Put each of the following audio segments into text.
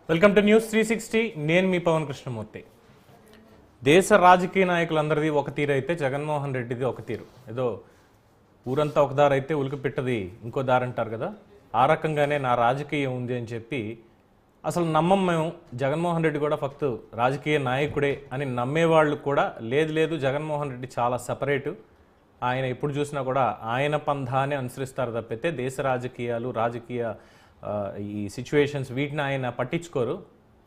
Welcome to news 360. నేను మీ పవన్ కృష్ణమూర్తి. దేశ రాజకీయ నాయకులందరిది ఒక తీరు అయితే జగన్మోహన్ రెడ్డిది ఒక తీరు. ఏదో ఊరంతా ఒక దారి అయితే ఉలికి పెట్టది ఇంకో దారి అంటారు కదా, ఆ రకంగానే నా రాజకీయం ఉంది అని చెప్పి అసలు నమ్మం మేము. జగన్మోహన్ రెడ్డి కూడా ఫక్త్ రాజకీయ నాయకుడే అని నమ్మేవాళ్ళు కూడా లేదు లేదు, జగన్మోహన్ రెడ్డి చాలా సపరేటు, ఆయన ఎప్పుడు చూసినా కూడా ఆయన పంధాన్ని అనుసరిస్తారు తప్పితే దేశ రాజకీయాలు రాజకీయ ఈ సిచ్యువేషన్స్ వీటిని ఆయన పట్టించుకోరు.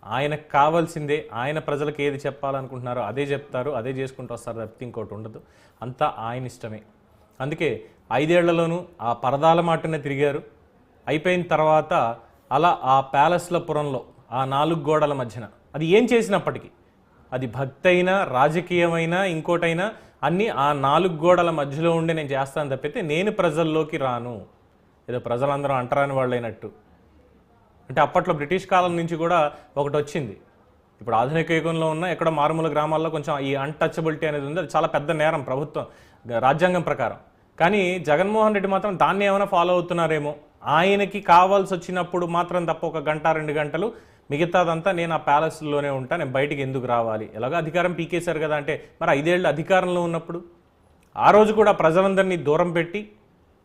ఆయనకు కావాల్సిందే, ఆయన ప్రజలకు ఏది చెప్పాలనుకుంటున్నారో అదే చెప్తారు, అదే చేసుకుంటూ వస్తారు తప్పితే ఇంకోటి ఉండదు. అంతా ఆయన ఇష్టమే. అందుకే 5 ఏళ్లలోనూ ఆ పరదాల మాటనే తిరిగారు. అయిపోయిన తర్వాత అలా ఆ ప్యాలెస్ల పురంలో ఆ 4 గోడల మధ్యన అది ఏం చేసినప్పటికీ, అది భక్తి అయినా రాజకీయమైనా ఇంకోటైనా అన్నీ ఆ 4 గోడల మధ్యలో ఉండి నేను చేస్తాను తప్పితే నేను ప్రజల్లోకి రాను. ఏదో ప్రజలందరూ అంటరాని వాళ్ళు అయినట్టు. అంటే అప్పట్లో బ్రిటిష్ కాలం నుంచి కూడా ఒకటి వచ్చింది. ఇప్పుడు ఆధునిక యుగంలో ఉన్న ఎక్కడో మారుమూల గ్రామాల్లో కొంచెం ఈ అన్టచబిలిటీ అనేది ఉంది. అది చాలా పెద్ద నేరం ప్రభుత్వం రాజ్యాంగం ప్రకారం. కానీ జగన్మోహన్ రెడ్డి మాత్రం దాన్ని ఏమైనా ఫాలో అవుతున్నారేమో. ఆయనకి కావాల్సి వచ్చినప్పుడు మాత్రం తప్ప 1 గంట 2 గంటలు, మిగతాదంతా నేను ఆ ప్యాలెస్లోనే ఉంటా, నేను బయటికి ఎందుకు రావాలి, ఎలాగో అధికారం పీకేశారు కదా అంటే మరి 5 ఏళ్ళు అధికారంలో ఉన్నప్పుడు ఆ రోజు కూడా ప్రజలందరినీ దూరం పెట్టి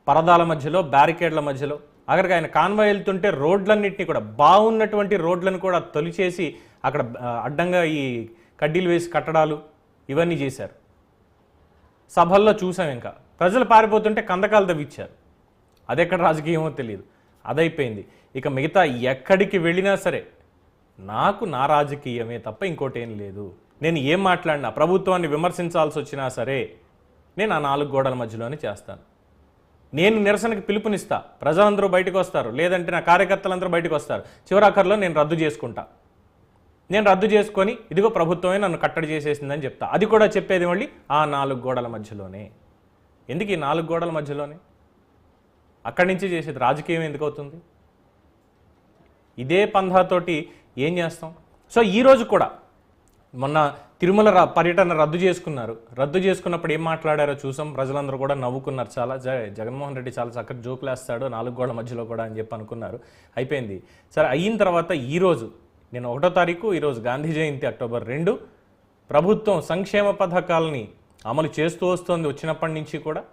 పరదాల మధ్యలో బ్యారికేడ్ల మధ్యలో అక్కడికి ఆయన కాన్వాయ్ వెళ్తుంటే రోడ్లన్నింటినీ కూడా బాగున్నటువంటి రోడ్లను కూడా తొలిచేసి అక్కడ అడ్డంగా ఈ కడ్డీలు వేసి కట్టడాలు ఇవన్నీ చేశారు. సభల్లో చూసాం. ఇంకా ప్రజలు పారిపోతుంటే కందకాలు తవ్విచ్చారు. అదెక్కడ రాజకీయమో తెలియదు, అదైపోయింది. ఇక మిగతా ఎక్కడికి వెళ్ళినా సరే నాకు నా రాజకీయమే తప్ప ఇంకోటి ఏం లేదు. నేను ఏం మాట్లాడినా, ప్రభుత్వాన్ని విమర్శించాల్సి వచ్చినా సరే నేను ఆ 4 గోడల మధ్యలోనే చేస్తాను. నేను నిరసనకి పిలుపునిస్తా, ప్రజలందరూ బయటకు వస్తారు, లేదంటే నా కార్యకర్తలందరూ బయటకు వస్తారు. చివరాఖరిలో నేను రద్దు చేసుకుంటా. నేను రద్దు చేసుకొని ఇదిగో ప్రభుత్వమే నన్ను కట్టడి చేసేసిందని చెప్తా. అది కూడా చెప్పేది మళ్ళీ ఆ 4 గోడల మధ్యలోనే. ఎందుకు ఈ 4 గోడల మధ్యలోనే? అక్కడి నుంచి చేసేది రాజకీయం ఎందుకు అవుతుంది? ఇదే పంధాతోటి ఏం చేస్తాం? సో ఈరోజు కూడా మొన్న తిరుమల పర్యటన రద్దు చేసుకున్నారు. రద్దు చేసుకున్నప్పుడు ఏం మాట్లాడారో చూసాం. ప్రజలందరూ కూడా నవ్వుకున్నారు. చాలా జగన్మోహన్ రెడ్డి చాలా చక్కగా జోకులు వేస్తాడు 4 గోడల మధ్యలో కూడా అని చెప్పి అనుకున్నారు. అయిపోయింది. సరే, అయిన తర్వాత ఈరోజు నేను 1వ తారీఖు, ఈరోజు గాంధీ జయంతి అక్టోబర్ 2, ప్రభుత్వం సంక్షేమ పథకాలని అమలు చేస్తూ వస్తుంది. వచ్చినప్పటి నుంచి కూడా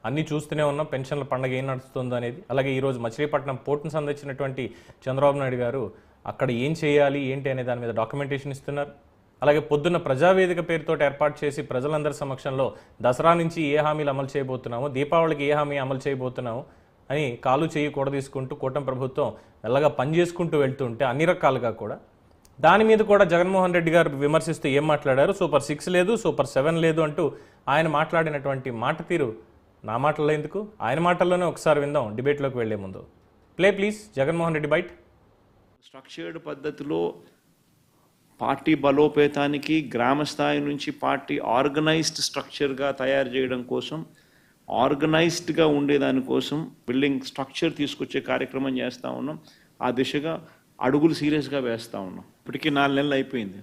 అన్నీ చూస్తూనే ఉన్నాం. పెన్షన్ల పండుగ ఏం నడుస్తుందో అనేది. అలాగే ఈరోజు మచిలీపట్నం పోర్టును సందర్శించినటువంటి చంద్రబాబు నాయుడు గారు అక్కడ ఏం చేయాలి ఏంటి అనే దాని మీద డాక్యుమెంటేషన్ ఇస్తున్నారు. అలాగే పొద్దున్న ప్రజావేదిక పేరుతో ఏర్పాటు చేసి ప్రజలందరి సమక్షంలో దసరా నుంచి ఏ హామీలు అమలు చేయబోతున్నామో, దీపావళికి ఏ హామీ అమలు చేయబోతున్నామో అని కాలు చేయి కూడా తీసుకుంటూ కూటమి ప్రభుత్వం మెల్లగా పనిచేసుకుంటూ వెళ్తుంటే అన్ని రకాలుగా కూడా దాని మీద కూడా జగన్మోహన్ రెడ్డి గారు విమర్శిస్తూ ఏం మాట్లాడారు? సూపర్ 6 లేదు, సూపర్ 7 లేదు అంటూ ఆయన మాట్లాడినటువంటి మాట తీరు నా మాటల్లో ఎందుకు, ఆయన మాటల్లోనే ఒకసారి విందాం డిబేట్లోకి వెళ్లే ముందు. Play please. Jaganmohan Reddy bite. Structured పద్ధతిలో పార్టీ బలోపేతానికి గ్రామ స్థాయి నుంచి పార్టీ ఆర్గనైజ్డ్ స్ట్రక్చర్గా తయారు చేయడం కోసం, ఆర్గనైజ్డ్గా ఉండేదానికోసం బిల్డింగ్ స్ట్రక్చర్ తీసుకొచ్చే కార్యక్రమం చేస్తూ ఉన్నాం. ఆ దిశగా అడుగులు సీరియస్గా వేస్తూ ఉన్నాం. ఇప్పటికీ 4 నెలలు అయిపోయింది.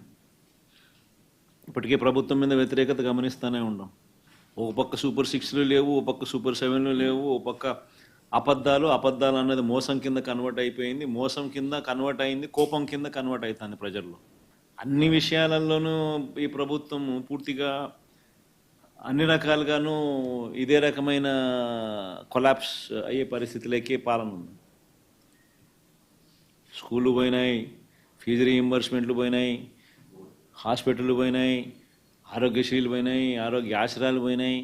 ఇప్పటికే ప్రభుత్వం మీద వ్యతిరేకత గమనిస్తూనే ఉన్నాం. ఒక పక్క సూపర్ 6లు లేవు, ఒక పక్క సూపర్ 7లు లేవు, ఒక పక్క అబద్ధాలు అన్నది మోసం కింద కన్వర్ట్ అయిపోయింది, మోసం కింద కన్వర్ట్ అయింది, కోపం కింద కన్వర్ట్ అవుతుంది ప్రజల్లో. అన్ని విషయాలలోనూ ఈ ప్రభుత్వం పూర్తిగా అన్ని రకాలుగాను ఇదే రకమైన కొలాప్స్ అయ్యే పరిస్థితిలోకే పాలన ఉంది. స్కూళ్ళు పోయినాయి, ఫీజు రీయింబర్స్మెంట్లు పోయినాయి, హాస్పిటళ్ళు పోయినాయి, ఆరోగ్యశ్రీలు పోయినాయి, ఆరోగ్య ఆశ్రయాలు పోయినాయి,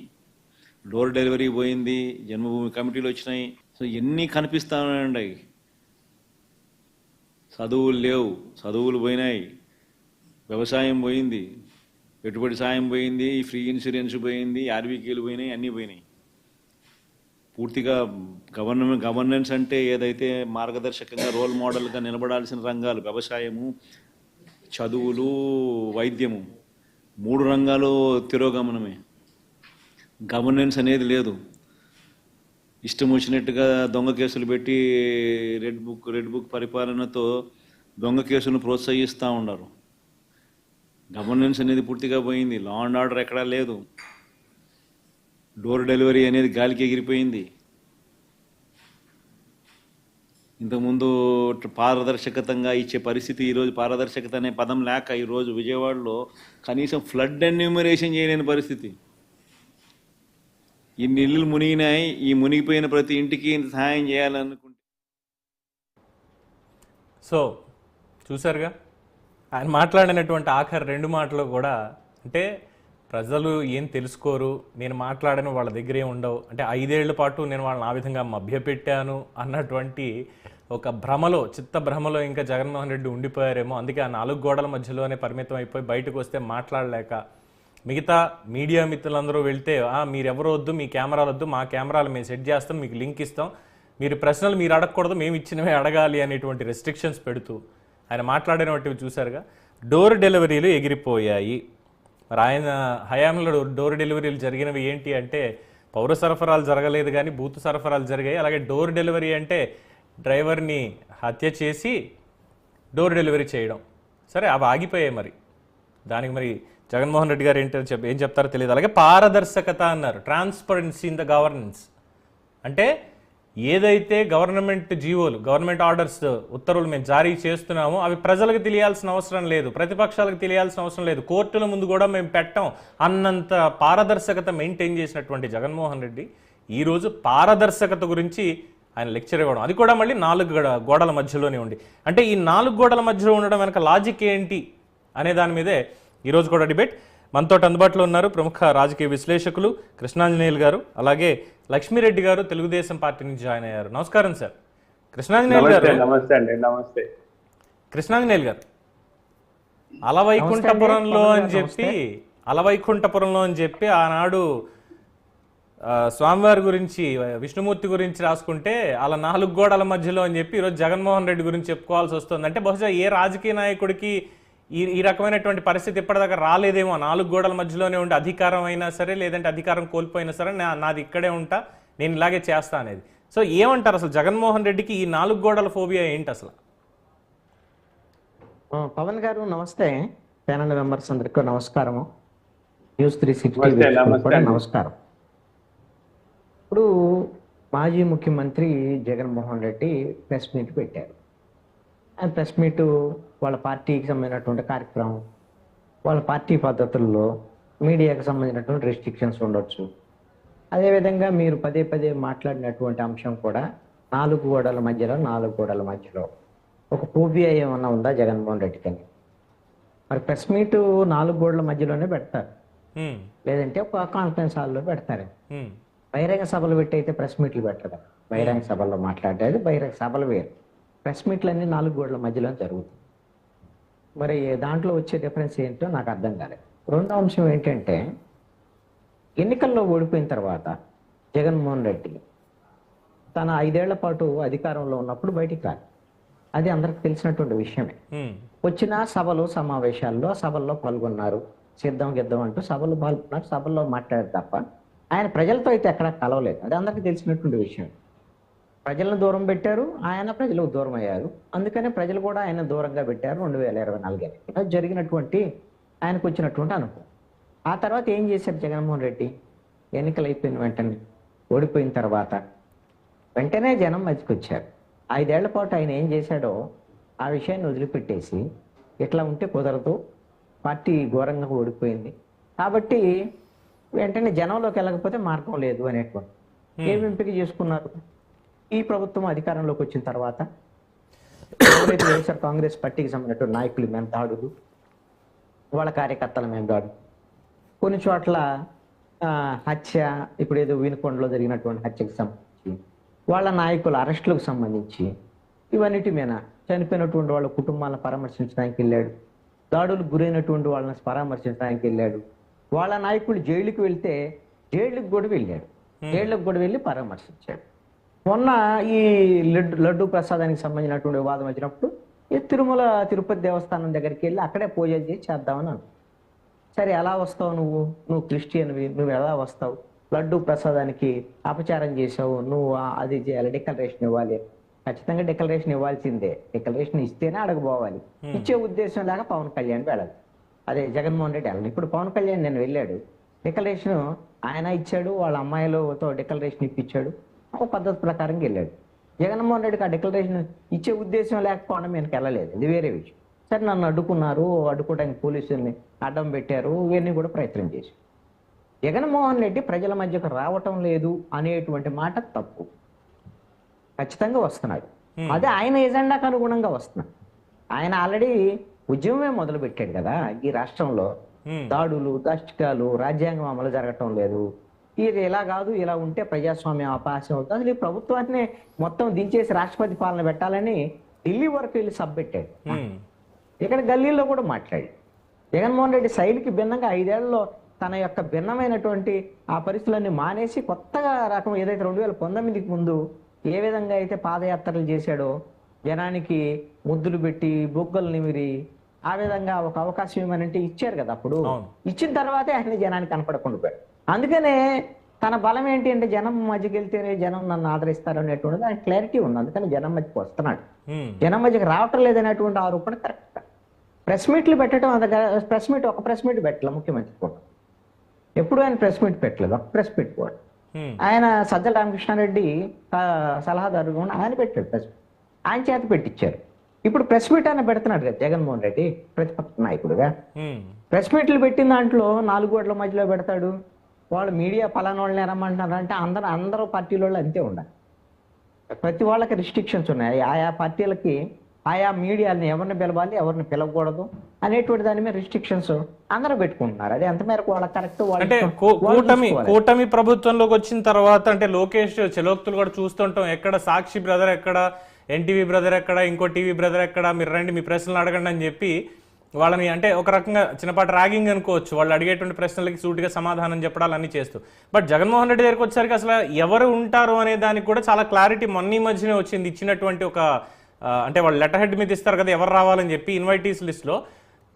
డోర్ డెలివరీ పోయింది, జన్మభూమి కమిటీలు వచ్చినాయి. సో ఎన్ని కనిపిస్తా ఉన్నాయండి. చదువులు లేవు, చదువులు పోయినాయి, వ్యవసాయం పోయింది, పెట్టుబడి సాయం పోయింది, ఫ్రీ ఇన్సూరెన్స్ పోయింది, ఆర్బీకేలు పోయినాయి, అన్నీ పోయినాయి. పూర్తిగా గవర్నెన్స్ అంటే ఏదైతే మార్గదర్శకంగా రోల్ మోడల్గా నిలబడాల్సిన రంగాలు వ్యవసాయము, చదువులు, వైద్యము, 3 రంగాలు తిరోగమనమే. గవర్నెన్స్ అనేది లేదు. ఇష్టం వచ్చినట్టుగా దొంగ కేసులు పెట్టి రెడ్ బుక్ పరిపాలనతో దొంగ కేసులను ప్రోత్సహిస్తూ ఉన్నారు. గవర్నెన్స్ అనేది పూర్తిగా పోయింది. లా అండ్ ఆర్డర్ ఎక్కడా లేదు. డోర్ డెలివరీ అనేది గాలికి ఎగిరిపోయింది. ఇంతకుముందు పారదర్శకతంగా ఇచ్చే పరిస్థితి, ఈరోజు పారదర్శకత అనే పదం లేక ఈరోజు విజయవాడలో కనీసం ఫ్లడ్ ఎన్యూమరేషన్ చేయలేని పరిస్థితి. ఇన్ని ఇళ్ళు మునిగినాయి, ఈ మునిగిపోయిన ప్రతి ఇంటికి ఇంత సహాయం చేయాలనుకుంటే. సో చూసారుగా ఆయన మాట్లాడినటువంటి ఆఖరి 2 మాటలు కూడా, అంటే ప్రజలు ఏం తెలుసుకోరు, నేను మాట్లాడను, వాళ్ళ దగ్గరే ఉండవు, అంటే 5 ఏళ్ల పాటు నేను వాళ్ళని ఆ విధంగా మభ్యపెట్టాను అన్నటువంటి ఒక భ్రమలో, చిత్త భ్రమలో ఇంకా జగన్మోహన్ రెడ్డి ఉండిపోయారేమో. అందుకే ఆ 4 గోడల మధ్యలోనే పరిమితం అయిపోయి బయటకు వస్తే మాట్లాడలేక, మిగతా మీడియా మిత్రులందరూ వెళ్తే మీరెవరో వద్దు, మీ కెమెరాలు వద్దు, మా కెమెరాలు మేము సెట్ చేస్తాం, మీకు లింక్ ఇస్తాం, మీరు ప్రశ్నలు మీరు అడగకూడదు, మేము ఇచ్చినవే అడగాలి అనేటువంటి రెస్ట్రిక్షన్స్ పెడుతూ ఆయన మాట్లాడినటువంటివి చూశారుగా. డోర్ డెలివరీలు ఎగిరిపోయాయి. మరి ఆయన హయాంలో డోర్ డెలివరీలు జరిగినవి ఏంటి అంటే, పౌర సరఫరాలు జరగలేదు కానీ బూత్ సరఫరాలు జరిగాయి. అలాగే డోర్ డెలివరీ అంటే డ్రైవర్ని హత్య చేసి డోర్ డెలివరీ చేయడం. సరే, అవి ఆగిపోయాయి. మరి దానికి మరి జగన్మోహన్ రెడ్డి గారు ఏం చెప్తారో తెలియదు. అలాగే పారదర్శకత అన్నారు, ట్రాన్స్పరెన్సీ ఇన్ ద గవర్నెన్స్. అంటే ఏదైతే గవర్నమెంట్ జీవోలు, గవర్నమెంట్ ఆర్డర్స్, ఉత్తర్వులు మేము జారీ చేస్తున్నామో అవి ప్రజలకు తెలియాల్సిన అవసరం లేదు, ప్రతిపక్షాలకు తెలియాల్సిన అవసరం లేదు, కోర్టుల ముందు కూడా మేము పెట్టాం అన్నంత పారదర్శకత మెయింటైన్ చేసినటువంటి జగన్మోహన్ రెడ్డి ఈరోజు పారదర్శకత గురించి ఆయన లెక్చర్ ఇవ్వడం, అది కూడా మళ్ళీ 4 గోడల మధ్యలోనే ఉండి. అంటే ఈ 4 గోడల మధ్యలో ఉండడం వెనక లాజిక్ ఏంటి అనే దాని మీదే ఈరోజు కూడా డిబేట్. మనతో అందుబాటులో ఉన్నారు ప్రముఖ రాజకీయ విశ్లేషకులు కృష్ణాంజనేయులు గారు, అలాగే లక్ష్మీరెడ్డి గారు తెలుగుదేశం పార్టీ నుంచి జాయిన్ అయ్యారు. నమస్కారం సార్. కృష్ణాంజనేయులు గారు. నమస్తే అండి. నమస్తే కృష్ణాంజనేయులు గారు, అలవైకుంఠపురంలో అని చెప్పి ఆనాడు స్వామివారి గురించి, విష్ణుమూర్తి గురించి రాసుకుంటే అలా 4 గోడల మధ్యలో అని చెప్పి ఈరోజు జగన్మోహన్ రెడ్డి గురించి చెప్పుకోవాల్సి వస్తుంది. అంటే బహుశా ఏ రాజకీయ నాయకుడికి ఈ రకమైనటువంటి పరిస్థితి ఇప్పటిదాకా రాలేదేమో. 4 గోడల మధ్యలోనే ఉండి అధికారం అయినా సరే, లేదంటే అధికారం కోల్పోయినా సరే నాది ఇక్కడే ఉంటా, నేను ఇలాగే చేస్తా అనేది. సో ఏమంటారు అసలు జగన్మోహన్ రెడ్డికి ఈ 4 గోడల ఫోబియా ఏంటి అసలు? పవన్ గారు నమస్తే. ప్యానల్ మెంబర్స్ అందరికీ నమస్కారము. న్యూస్ 360 కూడా నమస్కారం. ఇప్పుడు మాజీ ముఖ్యమంత్రి జగన్మోహన్ రెడ్డి ప్రెస్ మీట్ పెట్టారు. ఆ ప్రెస్ మీట్ వాళ్ళ పార్టీకి సంబంధించినటువంటి కార్యక్రమం, వాళ్ళ పార్టీ పద్ధతుల్లో మీడియాకి సంబంధించినటువంటి రెస్ట్రిక్షన్స్ ఉండొచ్చు. అదేవిధంగా మీరు పదే పదే మాట్లాడినటువంటి అంశం కూడా 4 గోడల మధ్యలో ఒక ఫోబియా ఏమన్నా ఉందా జగన్మోహన్ రెడ్డికి అని? మరి ప్రెస్ మీట్ 4 గోడల మధ్యలోనే పెడతారు, లేదంటే ఒక కాన్ఫరెన్స్ హాల్లో పెడతారు. బహిరంగ సభలు పెట్టి అయితే ప్రెస్ మీట్లు పెట్టరు. బహిరంగ సభల్లో మాట్లాడేది బహిరంగ సభలు వేరు, ప్రెస్ మీట్లు అన్ని 4 గోడల మధ్యలో జరుగుతాయి. మరి దాంట్లో వచ్చే డిఫరెన్స్ ఏంటో నాకు అర్థం కాలేదు. రెండో అంశం ఏంటంటే, ఎన్నికల్లో ఓడిపోయిన తర్వాత జగన్మోహన్ రెడ్డి తన 5 ఏళ్ల పాటు అధికారంలో ఉన్నప్పుడు బయటికి రాలి, అది అందరికి తెలిసినటువంటి విషయమే. వచ్చిన సభలు సమావేశాల్లో సభల్లో పాల్గొన్నారు, సిద్ధం అంటూ సభలు పాల్గొన్నారు, సభల్లో మాట్లాడారు తప్ప ఆయన ప్రజలతో అయితే ఎక్కడా కలవలేదు. అది అందరికీ తెలిసినటువంటి విషయం. ప్రజలను దూరం పెట్టారు, ఆయన ప్రజలకు దూరం అయ్యారు. అందుకనే ప్రజలు కూడా ఆయన దూరంగా పెట్టారు. 2024 ఎన్నికల్లో జరిగినటువంటి ఆయనకు వచ్చినటువంటి అనుభవం. ఆ తర్వాత ఏం చేశారు జగన్మోహన్ రెడ్డి? ఎన్నికలు అయిపోయిన వెంటనే, ఓడిపోయిన తర్వాత వెంటనే జనం మధ్యకి వచ్చారు. 5 ఏళ్ల పాటు ఆయన ఏం చేశాడో ఆ విషయాన్ని వదిలిపెట్టేసి, ఇట్లా ఉంటే కుదరదు, పార్టీ ఘోరంగా ఓడిపోయింది కాబట్టి వెంటనే జనంలోకి వెళ్ళకపోతే మార్గం లేదు అనేటువంటి ఏం ఎంపిక చేసుకున్నారు? ఈ ప్రభుత్వం అధికారంలోకి వచ్చిన తర్వాత ఎవరైతే వైఎస్ఆర్ కాంగ్రెస్ పార్టీకి సంబంధించిన నాయకులు మేము దాడులు, వాళ్ళ కార్యకర్తల మేము దాడు, కొన్ని చోట్ల హత్య, ఇప్పుడు ఏదో వినుకొండలో జరిగినటువంటి హత్యకు సంబంధించి, వాళ్ళ నాయకుల అరెస్టులకు సంబంధించి, ఇవన్నిటి మీద చనిపోయినటువంటి వాళ్ళ కుటుంబాలను పరామర్శించడానికి వెళ్ళాడు, దాడులకు గురైనటువంటి వాళ్ళని పరామర్శించడానికి వెళ్ళాడు, వాళ్ళ నాయకులు జైలుకి వెళ్తే జైళ్ళకి కూడా వెళ్ళి పరామర్శించాడు. మొన్న ఈ లడ్డూ ప్రసాదానికి సంబంధించినటువంటి వివాదం వచ్చినప్పుడు ఈ తిరుపతి దేవస్థానం దగ్గరికి వెళ్ళి అక్కడే పూజలు చేసి చేద్దామని అను. సరే, ఎలా వస్తావు నువ్వు క్రిస్టియన్వి, నువ్వు ఎలా వస్తావు? లడ్డూ ప్రసాదానికి అపచారం చేసావు, నువ్వు అది చేయాలి, డిక్లరేషన్ ఇవ్వాలి. ఖచ్చితంగా డిక్లరేషన్ ఇవ్వాల్సిందే, డిక్లరేషన్ ఇస్తేనే అడగబోవాలి. ఇచ్చే ఉద్దేశం లేక పవన్ కళ్యాణ్ వెళ్ళాలి, అదే జగన్మోహన్ రెడ్డి వెళ్ళాలి. ఇప్పుడు పవన్ కళ్యాణ్ నేను వెళ్ళాడు, డిక్లరేషన్ ఆయన ఇచ్చాడు, వాళ్ళ అమ్మాయిలతో డిక్లరేషన్ ఇప్పించాడు, ఒక పద్ధతి ప్రకారం వెళ్ళాడు. జగన్మోహన్ రెడ్డికి ఆ డిక్లరేషన్ ఇచ్చే ఉద్దేశం లేకపోవడం మీకు వెళ్ళలేదు, ఇది వేరే విషయం. సరే, నన్ను అడ్డుకోవడానికి పోలీసుల్ని అడ్డం పెట్టారు, ఇవన్నీ కూడా ప్రయత్నం చేశారు. జగన్మోహన్ రెడ్డి ప్రజల మధ్యకు రావటం లేదు అనేటువంటి మాట తప్పు. ఖచ్చితంగా వస్తున్నాడు, అదే ఆయన ఎజెండాకు అనుగుణంగా వస్తున్నాడు. ఆయన ఆల్రెడీ ఉద్యమమే మొదలు పెట్టాడు కదా ఈ రాష్ట్రంలో. దాడులు, దాష్టికాలు, రాజ్యాంగం అమలు జరగటం లేదు, ఇది ఇలా కాదు, ఇలా ఉంటే ప్రజాస్వామ్యం అపహాస్యం అవుతుంది, అసలు ఈ ప్రభుత్వాన్ని మొత్తం దించేసి రాష్ట్రపతి పాలన పెట్టాలని ఢిల్లీ వరకు వెళ్ళి సబ్ పెట్టాడు. ఇక్కడ గల్లీలో కూడా మాట్లాడి జగన్మోహన్ రెడ్డి శైలికి భిన్నంగా 5 ఏళ్లలో తన యొక్క భిన్నమైనటువంటి ఆ పరిస్థితులన్నీ మానేసి కొత్తగా రకం ఏదైతే 2019కి ముందు ఏ విధంగా అయితే పాదయాత్రలు చేశాడో, జనానికి ముద్దులు పెట్టి బొగ్గలు నిమిరి ఆ విధంగా ఒక అవకాశం ఏమనంటే ఇచ్చారు కదా, అప్పుడు ఇచ్చిన తర్వాతే ఆయన జనానికి కనపడకుండా పోయాడు. అందుకనే తన బలం ఏంటి అంటే జనం మధ్యకి వెళ్తేనే జనం నన్ను ఆదరిస్తారు అనేటువంటిది ఆయన క్లారిటీ ఉంది. అందుకని జనం మధ్యకి వస్తున్నాడు. జనం మధ్యకి రావటం లేదనేటువంటి ఆరోపణ కరెక్ట్. ప్రెస్ మీట్లు పెట్టడం, ఒక ప్రెస్ మీట్ పెట్టలే ముఖ్యమంత్రి కూడా. ఎప్పుడు ఆయన ప్రెస్ మీట్ పెట్టలేదు, ఒక ప్రెస్ మీట్ కూడా. ఆయన సజ్జల రామకృష్ణారెడ్డి సలహాదారు ఆయన పెట్టాడు ప్రెస్ మీట్, ఆయన చేత పెట్టించారు. ఇప్పుడు ప్రెస్ మీట్ ఆయన పెడుతున్నాడు కదా జగన్మోహన్ రెడ్డి ప్రతిపక్ష నాయకుడుగా. ప్రెస్ మీట్లు పెట్టిన దాంట్లో 4 గోడల మధ్యలో పెడతాడు. వాళ్ళు మీడియా పలానా వాళ్ళని రమ్మంటున్నారు అంటే అందరూ పార్టీల వాళ్ళు అంతే ఉండాలి. ప్రతి వాళ్ళకి రిస్ట్రిక్షన్స్ ఉన్నాయి. ఆయా పార్టీలకి ఆయా మీడియాని ఎవరిని పిలవాలి, ఎవరిని పిలవకూడదు అనేటువంటి దాని మీద రిస్ట్రిక్షన్స్ అందరూ పెట్టుకుంటున్నారు. అది ఎంత మేరకు వాళ్ళ కరెక్ట్. అంటే కూటమి ప్రభుత్వంలోకి వచ్చిన తర్వాత అంటే లోకేష్ చెలోక్తులు కూడా చూస్తుంటాం. ఎక్కడ సాక్షి బ్రదర్ ఎక్కడ, ఎన్టీవీ బ్రదర్ ఎక్కడ, ఇంకో టీవీ బ్రదర్ ఎక్కడ, మీరు రండి మీ ప్రశ్నలు అడగండి అని చెప్పి వాళ్ళని అంటే ఒక రకంగా చిన్నపాటి ర్యాగింగ్ అనుకోవచ్చు. వాళ్ళు అడిగేటువంటి ప్రశ్నలకి సూటిగా సమాధానం చెప్పడాలన్నీ చేస్తూ. బట్ జగన్మోహన్ రెడ్డి దగ్గరికి వచ్చేసరికి అసలు ఎవరు ఉంటారు అనే దానికి కూడా చాలా క్లారిటీ మొన్న ఈ మధ్యనే వచ్చింది. ఇచ్చినటువంటి ఒక అంటే వాళ్ళు లెటర్ హెడ్ మీద ఇస్తారు కదా ఎవరు రావాలని చెప్పి ఇన్వైటీస్ లిస్ట్లో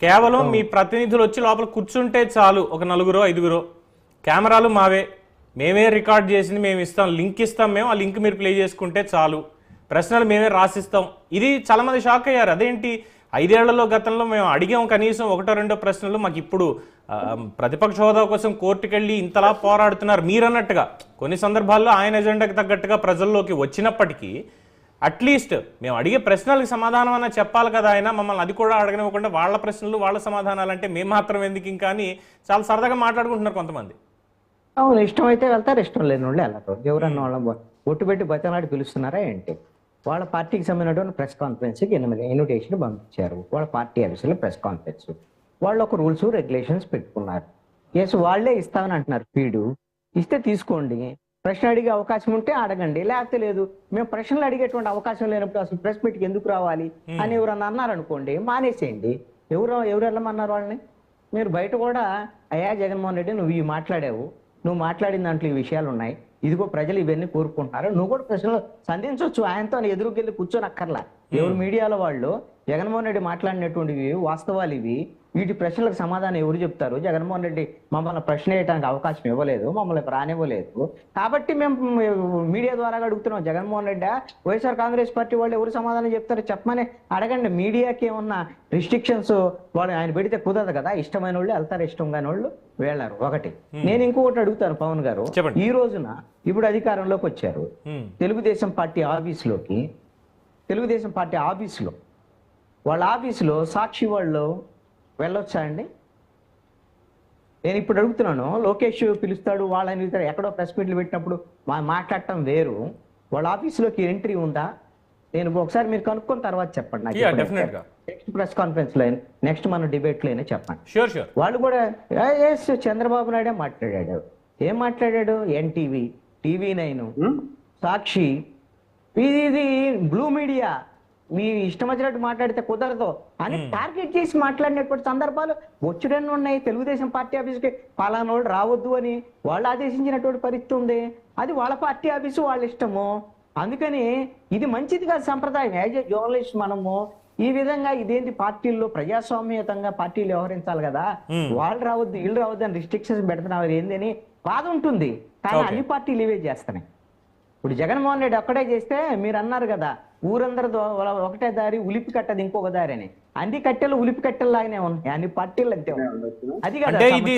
కేవలం మీ ప్రతినిధులు వచ్చి లోపల కూర్చుంటే చాలు, ఒక 4-5 కెమెరాలు మావే, మేమే రికార్డ్ చేసింది మేము ఇస్తాం, లింక్ ఇస్తాం మేము, ఆ లింక్ మీరు ప్లే చేసుకుంటే చాలు, ప్రశ్నలు మేమే రాసిస్తాం. ఇది చాలా మంది షాక్ అయ్యారు. అదేంటి 5 ఏళ్లలో గతంలో మేము అడిగాం కనీసం 1-2 ప్రశ్నలు, మాకు ఇప్పుడు ప్రతిపక్ష హోదా కోసం కోర్టుకెళ్ళి ఇంతలా పోరాడుతున్నారు మీరన్నట్టుగా. కొన్ని సందర్భాల్లో ఆయన ఎజెండాకి తగ్గట్టుగా ప్రజల్లోకి వచ్చినప్పటికీ అట్లీస్ట్ మేము అడిగే ప్రశ్నలకు సమాధానం అన్న చెప్పాలి కదా ఆయన, మమ్మల్ని అది కూడా అడగనివ్వకుండా వాళ్ళ ప్రశ్నలు వాళ్ళ సమాధానాలు అంటే మేము మాత్రం ఎందుకు ఇంకా అని చాలా సరదాగా మాట్లాడుకుంటున్నారు కొంతమంది. అవును, ఇష్టమైతే వెళ్తారు, ఇష్టం లేని వాళ్ళు వెళ్ళరు. ఎవరన్నా వాళ్ళ ఒట్టు పెట్టి బతనాడి పిలుస్తున్నారా ఏంటి? వాళ్ళ పార్టీకి సంబంధించినటువంటి ప్రెస్ కాన్ఫరెన్స్కి ఇన్విటేషన్ పంపించారు. వాళ్ళ పార్టీ ఆఫీసులో ప్రెస్ కాన్ఫరెన్స్, వాళ్ళు ఒక రూల్స్ రెగ్యులేషన్స్ పెట్టుకున్నారు. ఎస్, వాళ్ళే ఇస్తామని అంటున్నారు. ఫీడు ఇస్తే తీసుకోండి, ప్రశ్న అడిగే అవకాశం ఉంటే అడగండి, లేకపోతే లేదు. మేము ప్రశ్నలు అడిగేటువంటి అవకాశం లేనప్పుడు అసలు ప్రెస్ మీట్కి ఎందుకు రావాలి అని ఎవరన్నా అన్నారనుకోండి, మానేసేయండి. ఎవరు వెళ్ళమన్నారు వాళ్ళని? మీరు బయట కూడా అయ్యా జగన్మోహన్ రెడ్డి నువ్వు ఇవి మాట్లాడావు, నువ్వు మాట్లాడిన దాంట్లో ఈ విషయాలు ఉన్నాయి, ఇదిగో ప్రజలు ఇవన్నీ కోరుకుంటున్నారు, నువ్వు కూడా ప్రశ్నలు సంధించవచ్చు. ఆయనతో ఎదురుకెళ్ళి కూర్చొని అక్కర్లా. ఎవరు మీడియాలో వాళ్ళు జగన్మోహన్ రెడ్డి మాట్లాడినటువంటివి వాస్తవాలు ఇవి, వీటి ప్రశ్నలకు సమాధానం ఎవరు చెప్తారు? జగన్మోహన్ రెడ్డి మమ్మల్ని ప్రశ్న వేయడానికి అవకాశం ఇవ్వలేదు, మమ్మల్ని రానివ్వలేదు, కాబట్టి మేము మీడియా ద్వారా అడుగుతున్నాం. జగన్మోహన్ రెడ్డి వైఎస్ఆర్ కాంగ్రెస్ పార్టీ వాళ్ళు ఎవరు సమాధానం చెప్తారో చెప్పమని అడగండి. మీడియాకి ఏమన్నా రిస్ట్రిక్షన్స్ వాళ్ళు ఆయన పెడితే కుదరదు కదా. ఇష్టమైన వాళ్ళు వెళ్తారు, ఇష్టం కాని వాళ్ళు వెళ్ళారు. ఒకటి నేను ఇంకొకటి అడుగుతాను పవన్ గారు, ఈ రోజున ఇప్పుడు అధికారంలోకి వచ్చారు, తెలుగుదేశం పార్టీ ఆఫీసులో వాళ్ళ ఆఫీసులో సాక్షి వాళ్ళు వెళ్ళొచ్చా అండి? నేను ఇప్పుడు అడుగుతున్నాను. లోకేష్ పిలుస్తాడు, వాళ్ళని ఎక్కడో ప్రెస్ మీట్లు పెట్టినప్పుడు మాట్లాడటం వేరు, వాళ్ళ ఆఫీసులోకి ఎంట్రీ ఉందా? నేను ఒకసారి మీరు కనుక్కొని తర్వాత చెప్పండి నాకు. నెక్స్ట్ ప్రెస్ కాన్ఫరెన్స్ లో, నెక్స్ట్ మన డిబేట్ లోనే చెప్పండి. వాళ్ళు కూడా చంద్రబాబు నాయుడే మాట్లాడాడు. ఏం మాట్లాడాడు? ఎన్టీవీ, TV9, సాక్షి, ఇది బ్లూ మీడియా, మీ ఇష్టం వచ్చినట్టు మాట్లాడితే కుదరదు అని టార్గెట్ చేసి మాట్లాడినటువంటి సందర్భాలు వచ్చుడన్నీ ఉన్నాయి. తెలుగుదేశం పార్టీ ఆఫీస్కి పలానా వాళ్ళు రావద్దు అని వాళ్ళు ఆదేశించినటువంటి పరిస్థితి ఉంది. అది వాళ్ళ పార్టీ ఆఫీసు, వాళ్ళ ఇష్టము. అందుకని ఇది మంచిది కాదు సంప్రదాయం. యాజ్ ఏ జర్నలిస్ట్ మనము ఈ విధంగా ఇదేంటి పార్టీల్లో ప్రజాస్వామ్యతంగా పార్టీలు వ్యవహరించాలి కదా, వాళ్ళు రావద్దు వీళ్ళు రావద్దు అని రిస్ట్రిక్షన్స్ పెడుతున్నారు ఏంది అని బాధ ఉంటుంది. కానీ అన్ని పార్టీలు ఇవే చేస్తున్నాయి. ఇప్పుడు జగన్మోహన్ రెడ్డి ఒక్కడే చేస్తే మీరు అన్నారు కదా ఊరందరూ ఒకటే దారి, ఉలిపి కట్టది ఇంకొక దారి అని. అన్ని కట్టెలు ఉలిపి కట్టెలు లాగానే ఉన్నాయి, అన్ని పార్టీలు అంతే. అది కదా ఇది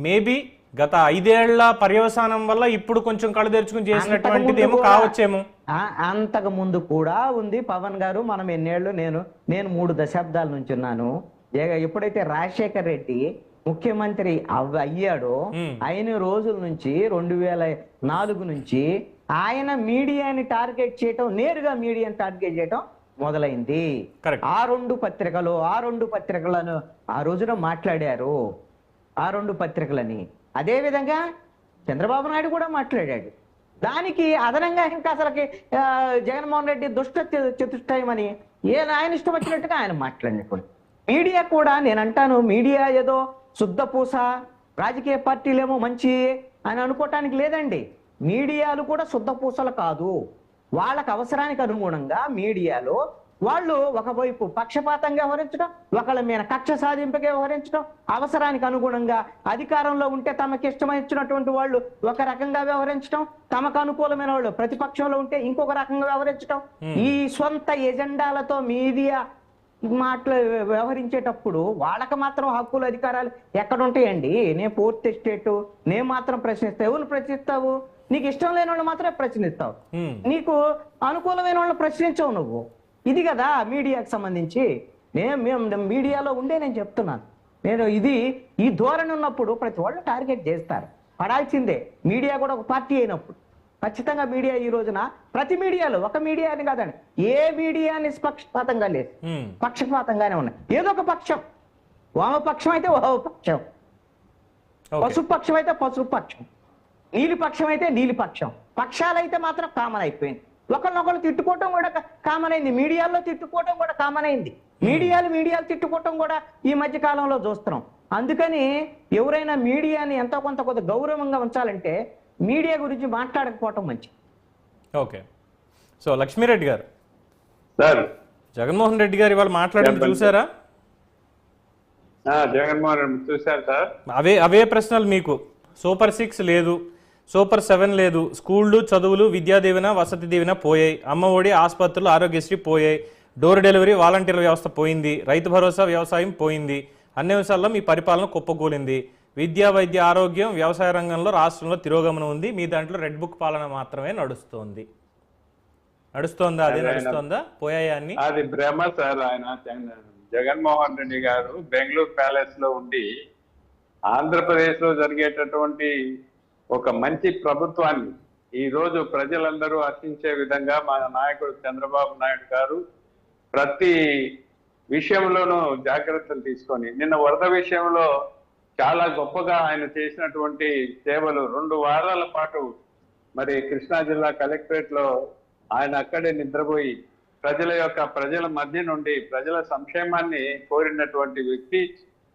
మేబీ గత 5 ఏళ్ల పర్యవసానం వల్ల ఇప్పుడు కొంచెం కళ్ళు తెరుచుకుని చేసినటువంటిది ఏమో కూడా- కావచ్చేమో. అంతకు ముందు కూడా ఉంది పవన్ గారు. మనం ఎన్నేళ్ళు, నేను 3 దశాబ్దాల నుంచి ఉన్నాను. ఎప్పుడైతే రాజశేఖర్ రెడ్డి ముఖ్యమంత్రి అయ్యాడో అయిన రోజుల నుంచి 2004 నుంచి ఆయన మీడియాని టార్గెట్ చేయటం, నేరుగా మీడియాని టార్గెట్ చేయటం మొదలైంది. Correct. ఆ రెండు పత్రికలను ఆ రోజున మాట్లాడారు, ఆ 2 పత్రికలని. అదే విధంగా చంద్రబాబు నాయుడు కూడా మాట్లాడాడు. దానికి అదనంగా ఇంకా అసలుకి జగన్మోహన్ రెడ్డి దుష్ట చతుష్టయం అని ఆయన ఇష్టం వచ్చినట్టుగా ఆయన మాట్లాడినప్పుడు మీడియా కూడా, నేను అంటాను, మీడియా ఏదో శుద్ధపూస, రాజకీయ పార్టీలేమో మంచి అని అనుకోవటానికి లేదండి. మీడియాలు కూడా శుద్ధపూసలు కాదు. వాళ్ళకు అవసరానికి అనుగుణంగా మీడియాలో వాళ్ళు ఒకవైపు పక్షపాతంగా వ్యవహరించడం, ఒకళ్ళ మీద కక్ష సాధింపుగా వ్యవహరించడం, అవసరానికి అనుగుణంగా అధికారంలో ఉంటే తమకి ఇష్టమైనటువంటి వాళ్ళు ఒక రకంగా వ్యవహరించడం, తమకు అనుకూలమైన వాళ్ళు ప్రతిపక్షంలో ఉంటే ఇంకొక రకంగా వ్యవహరించడం, ఈ సొంత ఎజెండాలతో మీడియా వ్యవహరించేటప్పుడు వాళ్ళకి మాత్రం హక్కులు అధికారాలు ఎక్కడ ఉంటాయండి? నేను 4th ఎస్టేట్, నేను మాత్రం ప్రశ్నిస్తావు. ఎవరు ప్రశ్నిస్తావు? నీకు ఇష్టం లేని వాళ్ళు మాత్రమే ప్రశ్నిస్తావు, నీకు అనుకూలమైన వాళ్ళు ప్రశ్నించవు నువ్వు. ఇది కదా మీడియాకి సంబంధించి. మేము మీడియాలో ఉండే నేను చెప్తున్నాను. ఈ ధోరణి ఉన్నప్పుడు ప్రతి వాళ్ళు టార్గెట్ చేస్తారు, పడాల్సిందే. మీడియా కూడా ఒక పార్టీ అయినప్పుడు ఖచ్చితంగా మీడియా ఈ రోజున ప్రతి మీడియాలో, ఒక మీడియా అని కాదండి, ఏ మీడియా నిష్పక్షపాతంగా లేదు, పక్షపాతంగానే ఉన్నాయి. ఏదో ఒక పక్షం, వామపక్షం అయితే వామపక్షం, పశుపక్షం అయితే పశుపక్షం, నీలిపక్షం అయితే నీలిపక్షం, పక్షాలైతే మాత్రం కామన్ అయిపోయింది. ఒకరినొకరు తిట్టుకోవటం కూడా కామన్ అయింది. మీడియాలో తిట్టుకోవటం కూడా కామన్ అయింది. మీడియాలు తిట్టుకోవటం కూడా ఈ మధ్య కాలంలో చూస్తున్నాం. అందుకని ఎవరైనా మీడియాని ఎంతో కొంత గౌరవంగా ఉంచాలంటే మీడియా గురించి మాట్లాడకపోవటం మంచిది. ఓకే. సో లక్ష్మీరెడ్డి గారు, సార్, జగన్మోహన్ రెడ్డి గారు ఇవాళ మాట్లాడింది చూసారా? జగన్మోహన్ రెడ్డి చూశారు సార్. అవే ప్రశ్నలు మీకు. సూపర్ 6 లేదు, సూపర్ 7 లేదు, స్కూళ్ళు, చదువులు, విద్యా దీవెన, వసతి దీవెన పోయాయి, అమ్మ ఒడి, ఆసుపత్రులు, ఆరోగ్యశ్రీ పోయాయి, డోర్ డెలివరీ, వాలంటీర్ల వ్యవస్థ పోయింది, రైతు భరోసా, వ్యవసాయం పోయింది, అన్ని విషయాల్లో మీ పరిపాలన కుప్పకూలింది. విద్యా, వైద్య, ఆరోగ్యం, వ్యవసాయ రంగంలో రాష్ట్రంలో తిరోగమనం ఉంది. మీ దాంట్లో రెడ్ బుక్ పాలన మాత్రమే నడుస్తోందా? అదే నడుస్తోందా? పోయాయా అన్ని? అది భ్రమ సార్. ఆయన జగన్మోహన్ రెడ్డి గారు బెంగళూరు ప్యాలెస్ లో ఉండి ఆంధ్రప్రదేశ్ లో జరిగేటటువంటి ఒక మంచి ప్రభుత్వాన్ని ఈ రోజు ప్రజలందరూ హర్షించే విధంగా మా నాయకుడు చంద్రబాబు నాయుడు గారు ప్రతి విషయంలోనూ జాగ్రత్తలు తీసుకొని, నిన్న వరద విషయంలో చాలా గొప్పగా ఆయన చేసినటువంటి సేవలు, 2 వారాల పాటు మరి కృష్ణా జిల్లా కలెక్టరేట్ లో ఆయన అక్కడే నిద్రపోయి ప్రజల మధ్య నుండి ప్రజల సంక్షేమాన్ని కోరినటువంటి వ్యక్తి.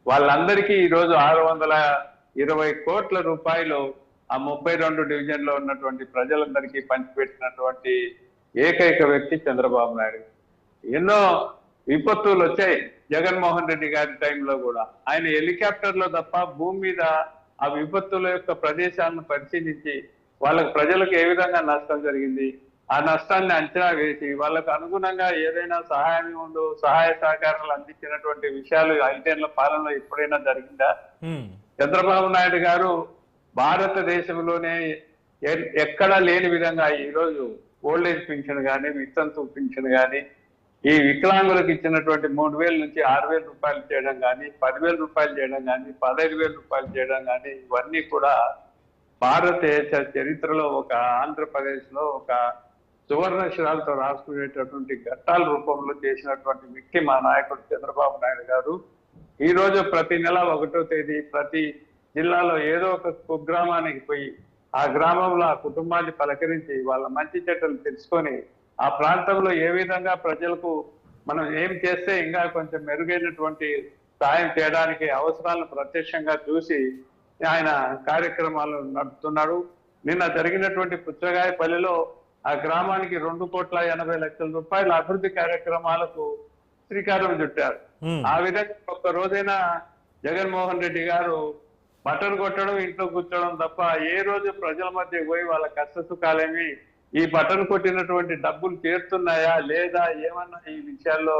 వాళ్ళందరికీ ఈరోజు 620 కోట్ల రూపాయలు ఆ 32 డివిజన్లో ఉన్నటువంటి ప్రజలందరికీ పంచిపెట్టినటువంటి ఏకైక వ్యక్తి చంద్రబాబు నాయుడు. ఎన్నో విపత్తులు వచ్చాయి జగన్మోహన్ రెడ్డి గారి టైంలో కూడా. ఆయన హెలికాప్టర్లో తప్ప భూమి మీద ఆ విపత్తుల యొక్క ప్రదేశాలను పరిశీలించి ప్రజలకు ఏ విధంగా నష్టం జరిగింది, ఆ నష్టాన్ని అంచనా వేసి వాళ్ళకు అనుగుణంగా ఏదైనా సహాయ సహకారాలు అందించినటువంటి విషయాలు 5 ఏళ్ల పాలనలో ఎప్పుడైనా జరిగిందా? చంద్రబాబు నాయుడు గారు భారతదేశంలోనే ఎక్కడా లేని విధంగా ఈరోజు ఓల్డ్ ఏజ్ పింఛన్ కానీ, వితంతు పింఛన్ కానీ, ఈ వికలాంగులకు ఇచ్చినటువంటి 3,000 నుంచి 6,000 రూపాయలు చేయడం కానీ, 10,000 రూపాయలు చేయడం కానీ, 15,000 రూపాయలు చేయడం కానీ, ఇవన్నీ కూడా భారతదేశ చరిత్రలో ఒక ఆంధ్రప్రదేశ్ లో ఒక సువర్ణాక్షరాలతో రాసుకునేటటువంటి ఘట్టాల రూపంలో చేసినటువంటి వ్యక్తి మా నాయకుడు చంద్రబాబు నాయుడు గారు. ఈ రోజు ప్రతి నెల 1వ తేదీ ప్రతి జిల్లాలో ఏదో ఒక కుగ్రామానికి పోయి ఆ గ్రామంలో ఆ కుటుంబాన్ని పలకరించి వాళ్ళ మంచి చెడ్డలు తెలుసుకొని ఆ ప్రాంతంలో ఏ విధంగా ప్రజలకు మనం ఏం చేస్తే ఇంకా కొంచెం మెరుగైనటువంటి సాయం చేయడానికి అవసరాలను ప్రత్యక్షంగా చూసి ఆయన కార్యక్రమాలు నడుపుతున్నాడు. నిన్న జరిగినటువంటి పుచ్చగాయపల్లిలో ఆ గ్రామానికి 2,80,00,000 రూపాయల అభివృద్ధి కార్యక్రమాలకు శ్రీకారం చుట్టారు. ఆ విధంగా ఒక్క రోజైనా జగన్మోహన్ రెడ్డి గారు బటన్ కొట్టడం, ఇంట్లో కూర్చోవడం తప్ప ఏ రోజు ప్రజల మధ్య పోయి వాళ్ళ కష్ట సుఖాలేమి, ఈ బటన్ కొట్టినటువంటి డబ్బులు చేరుతున్నాయా లేదా, ఏమన్నా ఈ విషయాల్లో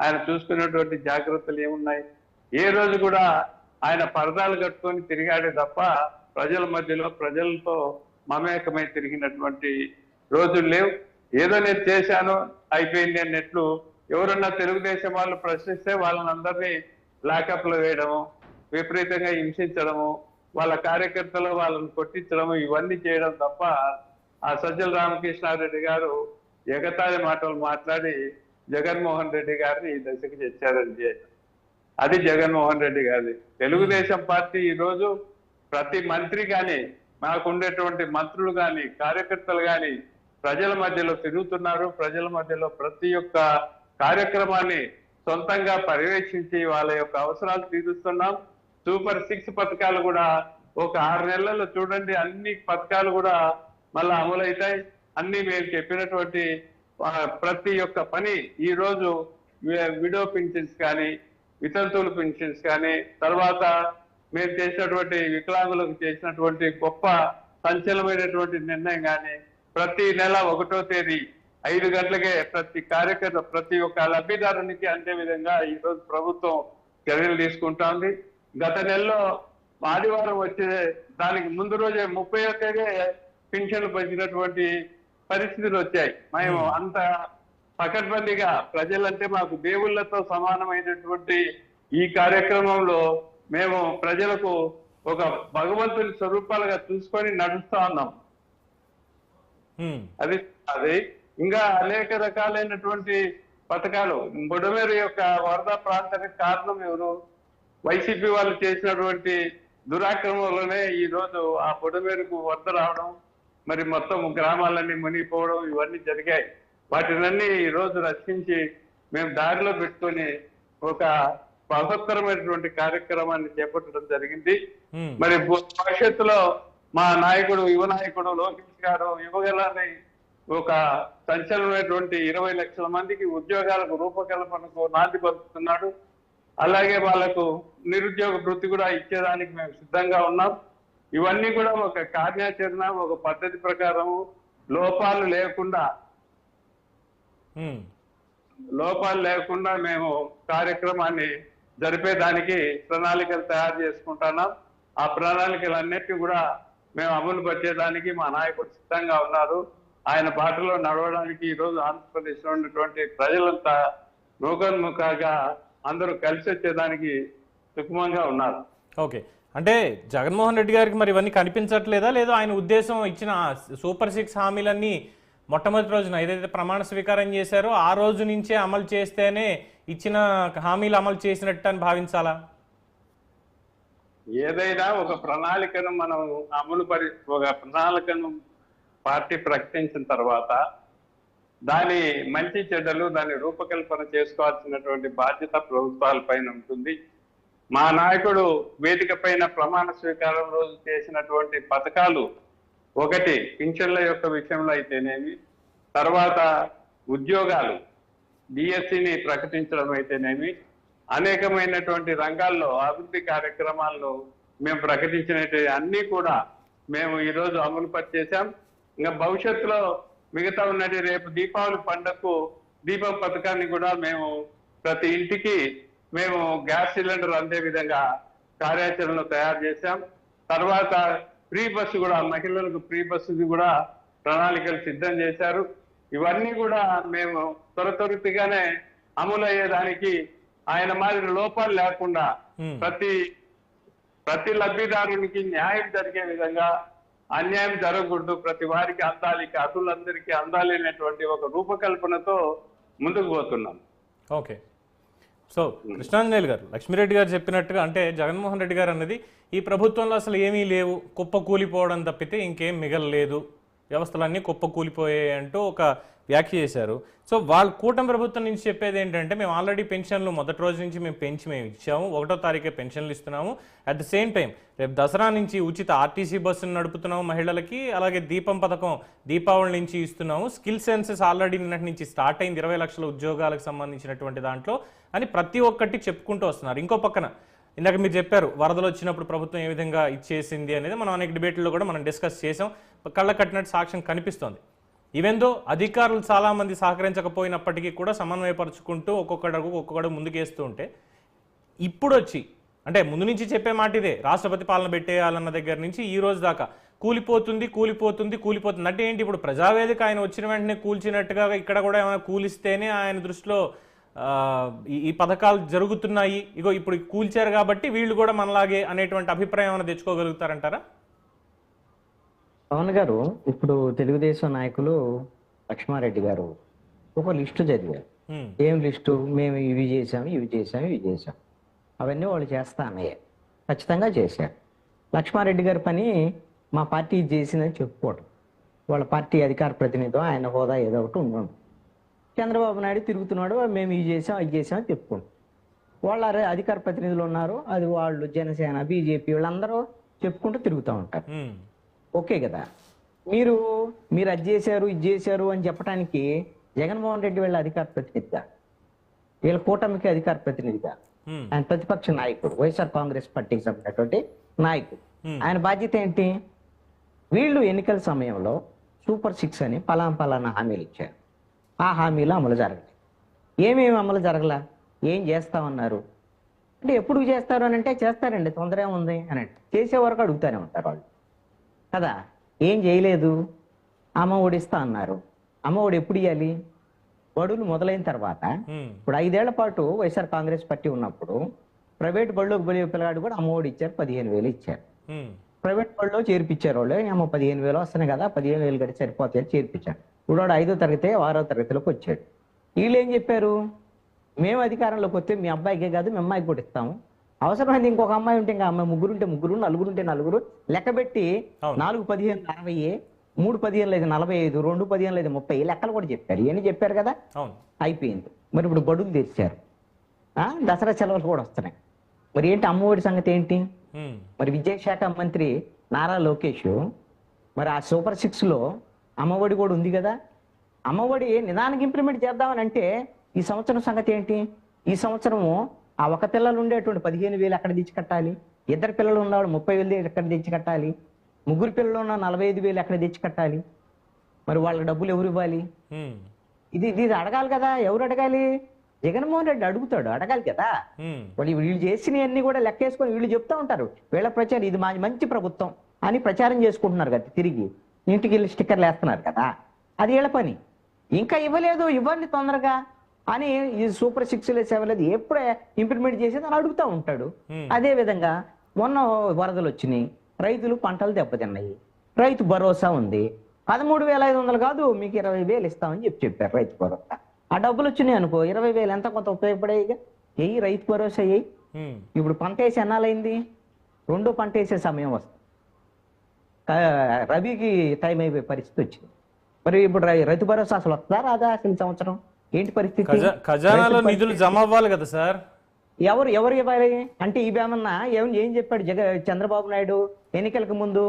ఆయన చూసుకునేటువంటి జాగ్రత్తలు ఏమున్నాయి? ఏ రోజు కూడా ఆయన పరదాలు కట్టుకొని తిరిగాడే తప్ప ప్రజల మధ్యలో ప్రజలతో మమేకమై తిరిగినటువంటి రోజులు లేవు. ఏదో నేను చేశాను అయిపోయింది అన్నట్లు ఎవరన్నా తెలుగుదేశం వాళ్ళు ప్రశ్నిస్తే వాళ్ళని అందరినీ లాకప్లో వేయడము, విపరీతంగా హింసించడము, వాళ్ళ కార్యకర్తలు వాళ్ళని కొట్టించడము, ఇవన్నీ చేయడం తప్ప ఆ సజ్జల రామకృష్ణారెడ్డి గారు ఎగతాళి మాటలు మాట్లాడి జగన్మోహన్ రెడ్డి గారిని ఈ దశకి తెచ్చారని అది జగన్మోహన్ రెడ్డి గారి. తెలుగుదేశం పార్టీ ఈరోజు ప్రతి మంత్రి కానీ, మాకు ఉండేటువంటి మంత్రులు కానీ, కార్యకర్తలు కానీ ప్రజల మధ్యలో తిరుగుతున్నారు. ప్రజల మధ్యలో ప్రతి ఒక్క కార్యక్రమాన్ని సొంతంగా పర్యవేక్షించి వాళ్ళ యొక్క అవసరాలు తీరుస్తున్నాం. సూపర్ 6 పథకాలు కూడా ఒక 6 నెలల్లో చూడండి, అన్ని పథకాలు కూడా మళ్ళా అమలవుతాయి. అన్ని మేము చెప్పినటువంటి ప్రతి ఒక్క పని ఈ రోజు విడో పింఛన్స్ కానీ, వితంతువుల పింఛన్స్ కానీ, తర్వాత మేము చేసినటువంటి వికలాంగులకు చేసినటువంటి గొప్ప సంచలనమైనటువంటి నిర్ణయం కానీ, ప్రతి నెల 1వ తేదీ 5 గంటలకే ప్రతి కార్యకర్త ప్రతి ఒక్క లబ్ధిదారునికి అందే విధంగా ఈ రోజు ప్రభుత్వం చర్యలు తీసుకుంటోంది. గత నెలలో ఆదివారం వచ్చే దానికి ముందు రోజే 30వ తేదీ పింఛన్లు పెంచినటువంటి పరిస్థితులు వచ్చాయి. మేము అంత పకడ్బందీగా ప్రజలంటే మాకు దేవుళ్లతో సమానమైనటువంటి ఈ కార్యక్రమంలో మేము ప్రజలకు ఒక భగవంతుని స్వరూపాలుగా చూసుకొని నడుస్తా ఉన్నాం. అది ఇంకా అనేక రకాలైనటువంటి పథకాలు. బుడమేరు యొక్క వరద ప్రాంతానికి కారణం ఎవరు? వైసీపీ వాళ్ళు చేసినటువంటి దురాక్రమంలోనే ఈ రోజు ఆ బుడమేరుకు వరద రావడం, మరి మొత్తం గ్రామాలన్నీ మునిగిపోవడం ఇవన్నీ జరిగాయి. వాటినన్నీ ఈ రోజు రక్షించి మేము దారిలో పెట్టుకొని ఒక మహత్తరమైనటువంటి కార్యక్రమాన్ని చేపట్టడం జరిగింది. మరి భవిష్యత్తులో మా నాయకుడు, యువ నాయకుడు లోకేష్ గారు యువగలని ఒక సంచలనమైనటువంటి 20 లక్షల మందికి ఉద్యోగాలకు రూపకల్పనకు నాంది పలుకుతున్నాడు. అలాగే వాళ్లకు నిరుద్యోగ వృత్తి కూడా ఇచ్చేదానికి మేము సిద్ధంగా ఉన్నాం. ఇవన్నీ కూడా ఒక కార్యాచరణ, ఒక పద్ధతి ప్రకారము లోపాలు లేకుండా మేము కార్యక్రమాన్ని జరిపేదానికి ప్రణాళికలు తయారు చేసుకుంటున్నాం. ఆ ప్రణాళికలన్నిటి కూడా మేము అమలు పరిచేదానికి మా నాయకుడు సిద్ధంగా ఉన్నారు. ఆయన బాటలో నడవడానికి ఈ రోజు ఆంధ్రప్రదేశ్ లో ఉన్నటువంటి ప్రజలంతా నూకన్ముఖంగా అందరూ కలిసి వచ్చేదానికి సుఖమంగా ఉన్నారు. ఓకే, అంటే జగన్మోహన్ రెడ్డి గారికి మరి ఇవన్నీ కనిపించట్లేదా, లేదా ఆయన ఉద్దేశం ఇచ్చిన సూపర్ 6 హామీలన్నీ మొట్టమొదటి రోజున ఏదైతే ప్రమాణ స్వీకారం చేశారో ఆ రోజు నుంచే అమలు చేస్తేనే ఇచ్చిన హామీలు అమలు చేసినట్టు అని భావించాలా? ఏదైనా ఒక ప్రణాళికను మనం ఒక ప్రణాళికను పార్టీ ప్రకటించిన తర్వాత దాని మంచి చెడ్డలు దాన్ని రూపకల్పన చేసుకోవాల్సినటువంటి బాధ్యత ప్రభుత్వాల పైన ఉంటుంది. మా నాయకుడు వేదిక పైన ప్రమాణ స్వీకారం రోజు చేసినటువంటి పథకాలు, ఒకటి పింఛన్ల యొక్క విషయంలో అయితేనేమి, తర్వాత ఉద్యోగాలు డిఎస్సిని ప్రకటించడం అయితేనేమి, అనేకమైనటువంటి రంగాల్లో అభివృద్ధి కార్యక్రమాల్లో మేము ప్రకటించినటువంటి అన్ని కూడా మేము ఈరోజు అమలు పరిచేశాం. ఇంకా భవిష్యత్తులో మిగతా ఉన్నది రేపు దీపావళి పండుగకు దీపం పథకాన్ని కూడా మేము ప్రతి ఇంటికి మేము గ్యాస్ సిలిండర్ అందే విధంగా కార్యాచరణలు తయారు చేశాం. తర్వాత ఫ్రీ బస్సు కూడా, మహిళలకు ఫ్రీ బస్సుది కూడా ప్రణాళికలు సిద్ధం చేశారు. ఇవన్నీ కూడా మేము త్వరితగానే అమలు అయ్యేదానికి ఆయన మాదిరి లోపాలు లేకుండా ప్రతి లబ్ధిదారునికి న్యాయం జరిగే విధంగా, అన్యాయం జరగకూడదు, ప్రతి వారికి అందాలి, అతులందరికీ అందాలి అనేటువంటి ఒక రూపకల్పనతో ముందుకు పోతున్నాం. ఓకే, సో కృష్ణాంజనేయులు గారు, లక్ష్మీరెడ్డి గారు చెప్పినట్టుగా అంటే జగన్మోహన్ రెడ్డి గారు అన్నది ఈ ప్రభుత్వంలో అసలు ఏమీ లేవు, కుప్ప కూలిపోవడం తప్పితే ఇంకేం మిగలలేదు, వ్యవస్థలన్నీ కుప్ప కూలిపోయాయి అంటూ ఒక వ్యాఖ్య చేశారు. సో వాళ్ళ కూటమి ప్రభుత్వం నుంచి చెప్పేది ఏంటంటే మేము ఆల్రెడీ పెన్షన్లు మొదటి రోజు నుంచి మేము ఇచ్చాము, 1వ తారీఖే పెన్షన్లు ఇస్తున్నాము. అట్ ద సేమ్ టైం రేపు దసరా నుంచి ఉచిత ఆర్టీసీ బస్సును నడుపుతున్నాము మహిళలకి, అలాగే దీపం పథకం దీపావళి నుంచి ఇస్తున్నాము, స్కిల్ సెన్సెస్ ఆల్రెడీ నిన్నటి నుంచి స్టార్ట్ అయింది 20 లక్షల ఉద్యోగాలకు సంబంధించినటువంటి దాంట్లో అని ప్రతి ఒక్కటి చెప్పుకుంటూ వస్తున్నారు. ఇంకో పక్కన ఇందాక మీరు చెప్పారు వరదలు వచ్చినప్పుడు ప్రభుత్వం ఏ విధంగా ఇచ్చేసింది అనేది మనం అనేక డిబేట్లో కూడా మనం డిస్కస్ చేసాం. కళ్ళ కట్టినట్టు సాక్ష్యం కనిపిస్తోంది. ఈవెందో అధికారులు చాలామంది సహకరించకపోయినప్పటికీ కూడా సమన్వయపరుచుకుంటూ ఒక్కొక్కడు ముందుకేస్తూ ఉంటే ఇప్పుడు వచ్చి అంటే ముందు నుంచి చెప్పే మాట ఇదే, రాష్ట్రపతి పాలన పెట్టేయాలన్న దగ్గర నుంచి ఈ రోజు దాకా కూలిపోతుంది కూలిపోతుంది కూలిపోతుంది అంటే ఏంటి? ఇప్పుడు ప్రజావేదిక ఆయన వచ్చిన వెంటనే కూల్చినట్టుగా ఇక్కడ కూడా ఏమైనా కూలిస్తేనే ఆయన దృష్టిలో ఈ పథకాలు జరుగుతున్నాయి, ఇగో ఇప్పుడు కూల్చారు కాబట్టి వీళ్ళు కూడా మనలాగే అనేటువంటి అభిప్రాయం ఏమైనా తెచ్చుకోగలుగుతారంటారా? పవన్ గారు, ఇప్పుడు తెలుగుదేశం నాయకులు లక్ష్మారెడ్డి గారు ఒక లిస్టు చదివారు. ఏం లిస్టు? మేము ఇవి చేసాము, ఇవి చేసాము, ఇవి చేసాం, అవన్నీ వాళ్ళు చేస్తా అన్నయ్య. ఖచ్చితంగా చేశారు. లక్ష్మారెడ్డి గారి పని మా పార్టీ చేసిందని చెప్పుకోవడం. వాళ్ళ పార్టీ అధికార ప్రతినిధి, ఆయన హోదా ఏదో ఒకటి ఉండడం. చంద్రబాబు నాయుడు తిరుగుతున్నాడు, మేము ఇవి చేసాం, అది చేసామని చెప్పుకోండి. వాళ్ళ అధికార ప్రతినిధులు ఉన్నారు, అది వాళ్ళు జనసేన, బీజేపీ వీళ్ళందరూ చెప్పుకుంటూ తిరుగుతూ ఉంటారు. ఓకే కదా? మీరు అది చేశారు, ఇది చేశారు అని చెప్పడానికి జగన్మోహన్ రెడ్డి వీళ్ళ అధికార ప్రతినిధిగా, వీళ్ళ కూటమికి అధికార ప్రతినిధిగా, ఆయన ప్రతిపక్ష నాయకుడు, వైఎస్ఆర్ కాంగ్రెస్ పార్టీకి సంబంధించినటువంటి నాయకుడు. ఆయన బాధ్యత ఏంటి? వీళ్ళు ఎన్నికల సమయంలో సూపర్ 6 అని పలానా హామీలు ఇచ్చారు. ఆ హామీలు అమలు జరగలేదు. ఏమేమి అమలు జరగలా? ఏం చేస్తామన్నారు అంటే ఎప్పుడు చేస్తారు అని అంటే చేస్తారండి, తొందర ఏముంది అని అంటే చేసే వరకు అడుగుతానే ఉంటారు వాళ్ళు కదా. ఏం చేయలేదు. అమ్మ ఒడి ఇస్తా అన్నారు. అమ్మ ఒడి ఎప్పుడు ఇవ్వాలి? బడులు మొదలైన తర్వాత. ఇప్పుడు 5 ఏళ్ల పాటు వైఎస్ఆర్ కాంగ్రెస్ పార్టీ ఉన్నప్పుడు ప్రైవేట్ బడిలోకి పోయే పిల్లగాడు కూడా అమ్మ ఒడి ఇచ్చారు, 15,000 ఇచ్చారు. ప్రైవేట్ బడిలో చేర్పించారు వాళ్ళు. అమ్మ 15,000 వస్తున్నాయి కదా, 15,000 గడి సరిపోతాయని చేర్పించారు. ఇప్పుడు వాడు 5వ తరగతి 6వ తరగతిలోకి వచ్చాడు. వీళ్ళు ఏం చెప్పారు? మేము అధికారంలోకి వస్తే మీ అబ్బాయికే కాదు మీ అమ్మాయికి కూడా ఇస్తాము, అవసరమైంది ఇంకొక అమ్మాయి ఉంటే ఇంకా అమ్మాయి, ముగ్గురు ఉంటే ముగ్గురు, నలుగురు ఉంటే నలుగురు, లెక్కబెట్టి 4 15 60, 3 15 45, 2 15 30 లెక్కలు కూడా చెప్పారు. ఇవన్నీ చెప్పారు కదా, అయిపోయింది. మరి ఇప్పుడు బడులు తెచ్చారు, దసరా సెలవులు కూడా వస్తున్నాయి. మరి ఏంటి అమ్మఒడి సంగతి ఏంటి? మరి విద్యాశాఖ మంత్రి నారా లోకేష్ మరి ఆ సూపర్ 6లో అమ్మఒడి కూడా ఉంది కదా. అమ్మఒడి నిదానికి ఇంప్లిమెంట్ చేద్దామని అంటే ఈ సంవత్సరం సంగతి ఏంటి? ఈ సంవత్సరము ఆ ఒక పిల్లలు ఉండేటువంటి 15,000 ఎక్కడ తెచ్చి కట్టాలి? 2 పిల్లలు ఉన్నవాడు 30,000 ఎక్కడ తెచ్చి కట్టాలి? 3 పిల్లలు ఉన్న 45,000 ఎక్కడ తెచ్చి కట్టాలి? మరి వాళ్ళ డబ్బులు ఎవరు ఇవ్వాలి? ఇది అడగాలి కదా. ఎవరు అడగాలి? జగన్మోహన్ రెడ్డి అడుగుతాడు, అడగాలి కదా. వీళ్ళు చేసినవన్నీ కూడా లెక్కేసుకొని వీళ్ళు చెప్తా ఉంటారు. వీళ్ళ ప్రచారం ఇది మంచి ప్రభుత్వం అని ప్రచారం చేసుకుంటున్నారు కదా, తిరిగి ఇంటికి వెళ్ళి స్టిక్కర్లు వేస్తున్నారు కదా, అది వీళ్ళ పని. ఇంకా ఇవ్వలేదు, ఇవ్వండి తొందరగా అని ఈ సూపర్ 6 7 ఎప్పుడు ఇంప్లిమెంట్ చేసేది అని అడుగుతూ ఉంటాడు. అదే విధంగా మొన్న వరదలు వచ్చినాయి, రైతులు పంటలు దెబ్బతిన్నాయి, రైతు భరోసా ఉంది. 13,500 కాదు మీకు 20,000 ఇస్తామని చెప్పారు రైతు భరోసా. ఆ డబ్బులు వచ్చినాయి అనుకో, 20,000 ఎంత కొంత ఉపయోగపడేయిగా. ఎయ్యి రైతు భరోసా ఎయ్యి. ఇప్పుడు పంట వేసి ఎన్నాలైంది? 2వ పంట వేసే సమయం వస్తుంది, రబీకి టైం అయిపోయే పరిస్థితి వచ్చింది. మరి ఇప్పుడు రైతు భరోసా అసలు వస్తుందా రాదా? అసలు సంవత్సరం ఏంటి పరిస్థితి? ఖజానాలో నిధులు జమ అవ్వాలి కదా సార్. ఎవరు ఇవ్వాలి అంటే ఇవేమన్నా ఏం చెప్పాడు చంద్రబాబు నాయుడు ఎన్నికలకు ముందు?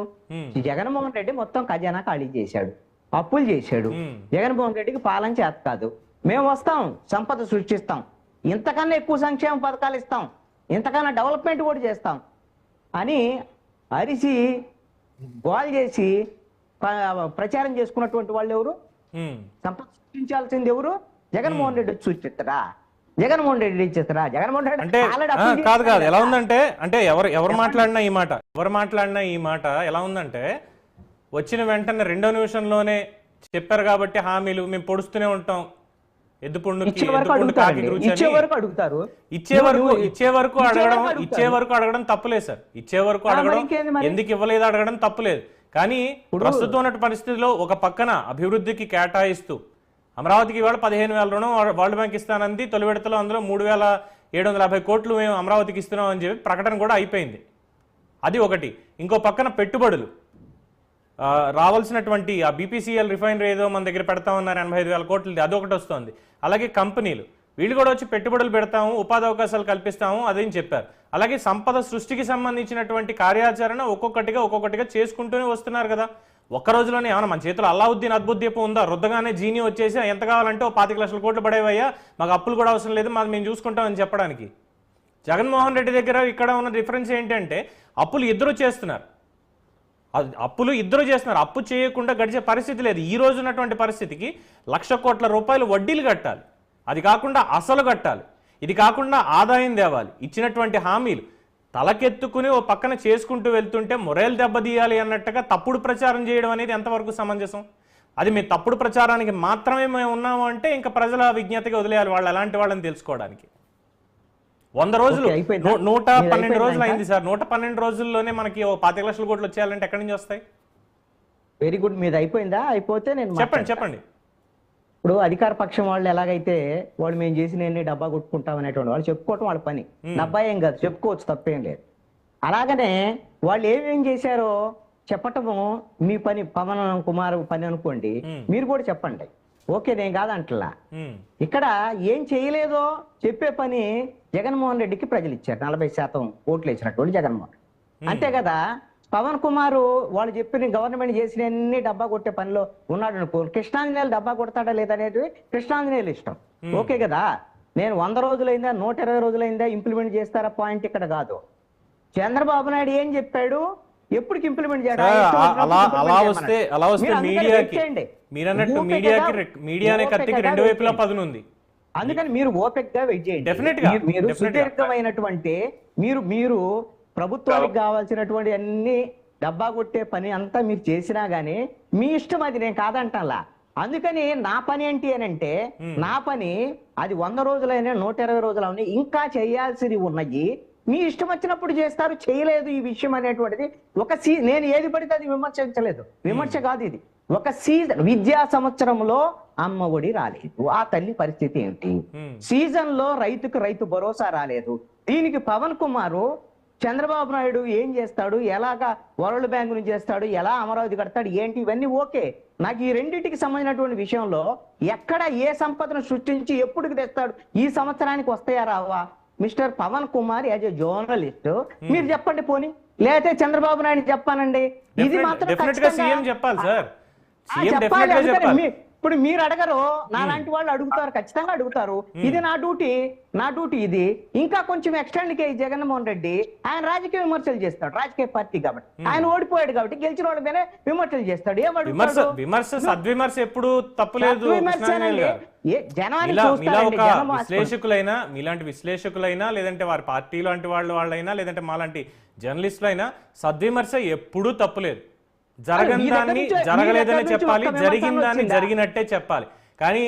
జగన్మోహన్ రెడ్డి మొత్తం ఖజానా ఖాళీ చేశాడు, అప్పులు చేశాడు. జగన్మోహన్ రెడ్డికి పాలన చేత కాదు, మేము వస్తాం సంపద సృష్టిస్తాం, ఇంతకన్నా ఎక్కువ సంక్షేమ పథకాలు ఇస్తాం, ఇంతకన్నా డెవలప్మెంట్ కూడా చేస్తాం అని అరిసి గోల్ చేసి ప్రచారం చేసుకున్నటువంటి వాళ్ళు ఎవరు? సంపద సృష్టించాల్సింది ఎవరు? జగన్మోహన్ రెడ్డి సూచిస్తారా? జగన్మోహన్ రెడ్డి ఇచ్చేస్తారా? జగన్మోహన్ రెడ్డి అంటే కాదు ఎలా ఉందంటే, అంటే ఎవరు మాట్లాడినా ఈ మాట ఎలా ఉందంటే, వచ్చిన వెంటనే 2వ నిమిషంలోనే చెప్పారు కాబట్టి హామీలు మేము పొడుస్తూనే ఉంటాం, ఇచ్చే వరకు అడగడం తప్పులేదు సార్. ఇచ్చే వరకు అడగడం, ఎందుకు ఇవ్వలేదు అడగడం తప్పులేదు. కానీ ప్రస్తుతం ఉన్న పరిస్థితిలో ఒక పక్కన అభివృద్ధికి కేటాయిస్తూ అమరావతికి ఇవాళ 15,000 రుణం వరల్డ్ బ్యాంక్ ఇస్తానంది. తొలి విడతలో అందులో 3,750 కోట్లు మేము అమరావతికి ఇస్తున్నాం అని చెప్పి ప్రకటన కూడా అయిపోయింది. అది ఒకటి. ఇంకో పక్కన పెట్టుబడులు రావాల్సినటువంటి ఆ బీపీసీఎల్ రిఫైనరీ ఏదో మన దగ్గర పెడతామన్నారు 85,000 కోట్లు, అదొకటి వస్తుంది. అలాగే కంపెనీలు వీళ్ళు కూడా వచ్చి పెట్టుబడులు పెడతాము, ఉపాధి అవకాశాలు కల్పిస్తాము అదేం చెప్పారు. అలాగే సంపద సృష్టికి సంబంధించినటువంటి కార్యాచరణ ఒక్కొక్కటిగా చేసుకుంటూనే వస్తున్నారు కదా. ఒక్క రోజులోనే ఏమన్నా మన చేతిలో అల్లావుద్దీన్ అద్భుత దీపం ఉందా? రుద్దగానే జీని వచ్చేసి ఎంత కావాలంటే 25 లక్షల కోట్లు పడేవయ్యా, మాకు అప్పులు కూడా అవసరం లేదు, మాకు మేము చూసుకుంటామని చెప్పడానికి. జగన్మోహన్ రెడ్డి దగ్గర ఇక్కడ ఉన్న డిఫరెన్స్ ఏంటంటే అప్పులు ఇద్దరు చేస్తున్నారు. అప్పు చేయకుండా గడిచే పరిస్థితి లేదు. ఈ రోజు ఉన్నటువంటి పరిస్థితికి 1,00,000 కోట్ల రూపాయలు వడ్డీలు కట్టాలి, అది కాకుండా అసలు కట్టాలి, ఇది కాకుండా ఆదాయం తేవాలి, ఇచ్చినటువంటి హామీలు తలకెత్తుకుని ఓ పక్కన చేసుకుంటూ వెళ్తుంటే మొరేలు దెబ్బతీయాలి అన్నట్టుగా తప్పుడు ప్రచారం చేయడం అనేది ఎంతవరకు సమంజసం? అది మీ తప్పుడు ప్రచారానికి మాత్రమే మేము ఉన్నాము అంటే ఇంకా ప్రజల విజ్ఞతగా వదిలేయాలి వాళ్ళు ఎలాంటి వాళ్ళని తెలుసుకోవడానికి. 100 రోజులు, ఓకే, అయిపోయిందా? 112 రోజులు అయిపోయిందా అయింది సార్. 112 రోజుల్లోనే మనకి ఓ 25 లక్షల కోట్లు వచ్చేయాలంటే ఎక్కడి నుంచి వస్తాయి? Very good. మీది అయిపోయిందా? అయిపోతే నేను చెప్పండి చెప్పండి. ఇప్పుడు అధికార పక్షం వాళ్ళు ఎలాగైతే వాళ్ళు మేము చేసిన డబ్బా కొట్టుకుంటాం అనేటువంటి వాళ్ళు చెప్పుకోవటం వాళ్ళ పని. డబ్బా ఏం కాదు, చెప్పుకోవచ్చు, తప్పేం లేదు. అలాగనే వాళ్ళు ఏమేం చేశారో చెప్పటము మీ పని, పవన్ కుమార్ పని అనుకోండి, మీరు కూడా చెప్పండి. ఓకే, నేను కాదంటలా. ఇక్కడ ఏం చేయలేదో చెప్పే పని జగన్మోహన్ రెడ్డికి ప్రజలు ఇచ్చారు. 40% ఓట్లు వేసినటువంటి జగన్మోహన్. అంతే కదా. పవన్ కుమార్ వాళ్ళు చెప్పిన గవర్నమెంట్ చేసిన అన్ని డబ్బా కొట్టే పనిలో ఉన్నాడు అనుకో, కృష్ణాంజనేయులు డబ్బా కొడతాడా లేదనేది కృష్ణాంజనేయులు ఇష్టం. ఓకే కదా. నేను 100 రోజులైందా 120 రోజులైందా ఇంప్లిమెంట్ చేస్తారా పాయింట్ ఇక్కడ కాదు. చంద్రబాబు నాయుడు ఏం చెప్పాడు, ఎప్పటికి ఇంప్లిమెంట్ అలా వస్తే మీడియానే కత్తికి రెండు వైపులా పదునుంది. అందుకని మీరు ఓపెక్ గా వెయిట్ చేయండి. డెఫినెట్ గా మీరు సుదీర్ఘమైనటువంటి మీరు ప్రభుత్వానికి కావాల్సినటువంటి అన్ని డబ్బా కొట్టే పని అంతా మీరు చేసినా గానీ మీ ఇష్టం, అది నేను కాదంటాలా. అందుకని నా పని ఏంటి అని అంటే, నా పని అది 100 రోజులైనా 120 రోజులైనా ఇంకా చేయాల్సినవి ఉన్నాయి. మీ ఇష్టం వచ్చినప్పుడు చేస్తారు, చేయలేదు ఈ విషయం అనేటువంటిది ఒక నేను ఏది పడితే అది విమర్శించలేదు, విమర్శ కాదు ఇది. ఒక సీజన్ విద్యా సంవత్సరంలో అమ్మ ఒడి రాలేదు, ఆ తల్లి పరిస్థితి ఏంటి? సీజన్ లో రైతు భరోసా రాలేదు. దీనికి పవన్ కుమారు చంద్రబాబు నాయుడు ఏం చేస్తాడు, ఎలాగా వరల్డ్ బ్యాంక్ నుంచి చేస్తాడు, ఎలా అమరావతి కడతాడు, ఏంటి, ఇవన్నీ ఓకే. నాకు ఈ రెండింటికి సంబంధించినటువంటి విషయంలో ఎక్కడ ఏ సంపదను సృష్టించి ఎప్పుడుకి తెస్తాడు, ఈ సంవత్సరానికి వస్తాయా రావా? Mister Pavan Kumar as a journalist మీరు చెప్పండి పోనీ, లేకపోతే చంద్రబాబు నాయుడు చెప్పానండి. ఇది మాత్రం చెప్పాలి సార్. చెప్పాలి. ఇప్పుడు మీరు అడగరు, నాలాంటి వాళ్ళు అడుగుతారు, ఖచ్చితంగా అడుగుతారు. ఇది నా డ్యూటీ ఇది. ఇంకా కొంచెం ఎక్స్టెండ్ కే జగన్మోహన్ రెడ్డి ఆయన రాజకీయ విమర్శలు చేస్తాడు, రాజకీయ పార్టీ కాబట్టి. ఆయన ఓడిపోయాడు కాబట్టి గెలిచిన వాళ్ళ మీద విమర్శలు చేస్తాడు. సద్విమర్శ ఎప్పుడు తప్పులేదు. మీలాంటి విశ్లేషకులైనా లేదంటే వారి పార్టీ లాంటి వాళ్ళైనా లేదంటే మాలాంటి జర్నలిస్టులైనా సద్విమర్శ ఎప్పుడూ తప్పులేదు. జరగని దాన్ని జరగలేదని చెప్పాలి, జరిగిన దాన్ని జరిగినట్టే చెప్పాలి. కానీ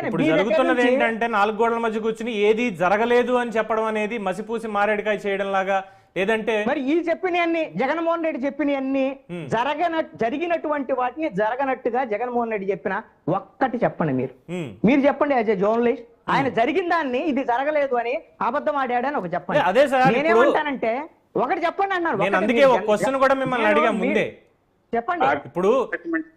ఇప్పుడు జరుగుతున్నది ఏంటంటే 4 గోడల మధ్య కూర్చుని ఏది జరగలేదు అని చెప్పడం అనేది మసిపూసి మారేడుకాయ చేయడం లాగా, లేదంటే మరి ఈ చెప్పినవన్నీ జగన్మోహన్ రెడ్డి చెప్పినవన్నీ జరిగినటువంటి వాటిని జరగనట్టుగా జగన్మోహన్ రెడ్డి చెప్పిన ఒక్కటి చెప్పండి. మీరు చెప్పండి యాజ్ ఎ జర్నలిస్ట్, ఆయన జరిగిన దాన్ని ఇది జరగలేదు అని అబద్ధం ఆడాడని ఒక చెప్పండి. అదే సార్, నేనేమంటానంటే ఒకటి చెప్పండి అన్నారు. నేను అందుకే ఒక క్వశ్చన్ కూడా మిమ్మల్ని అడిగా ముందే. చెప్పండి. ఇప్పుడు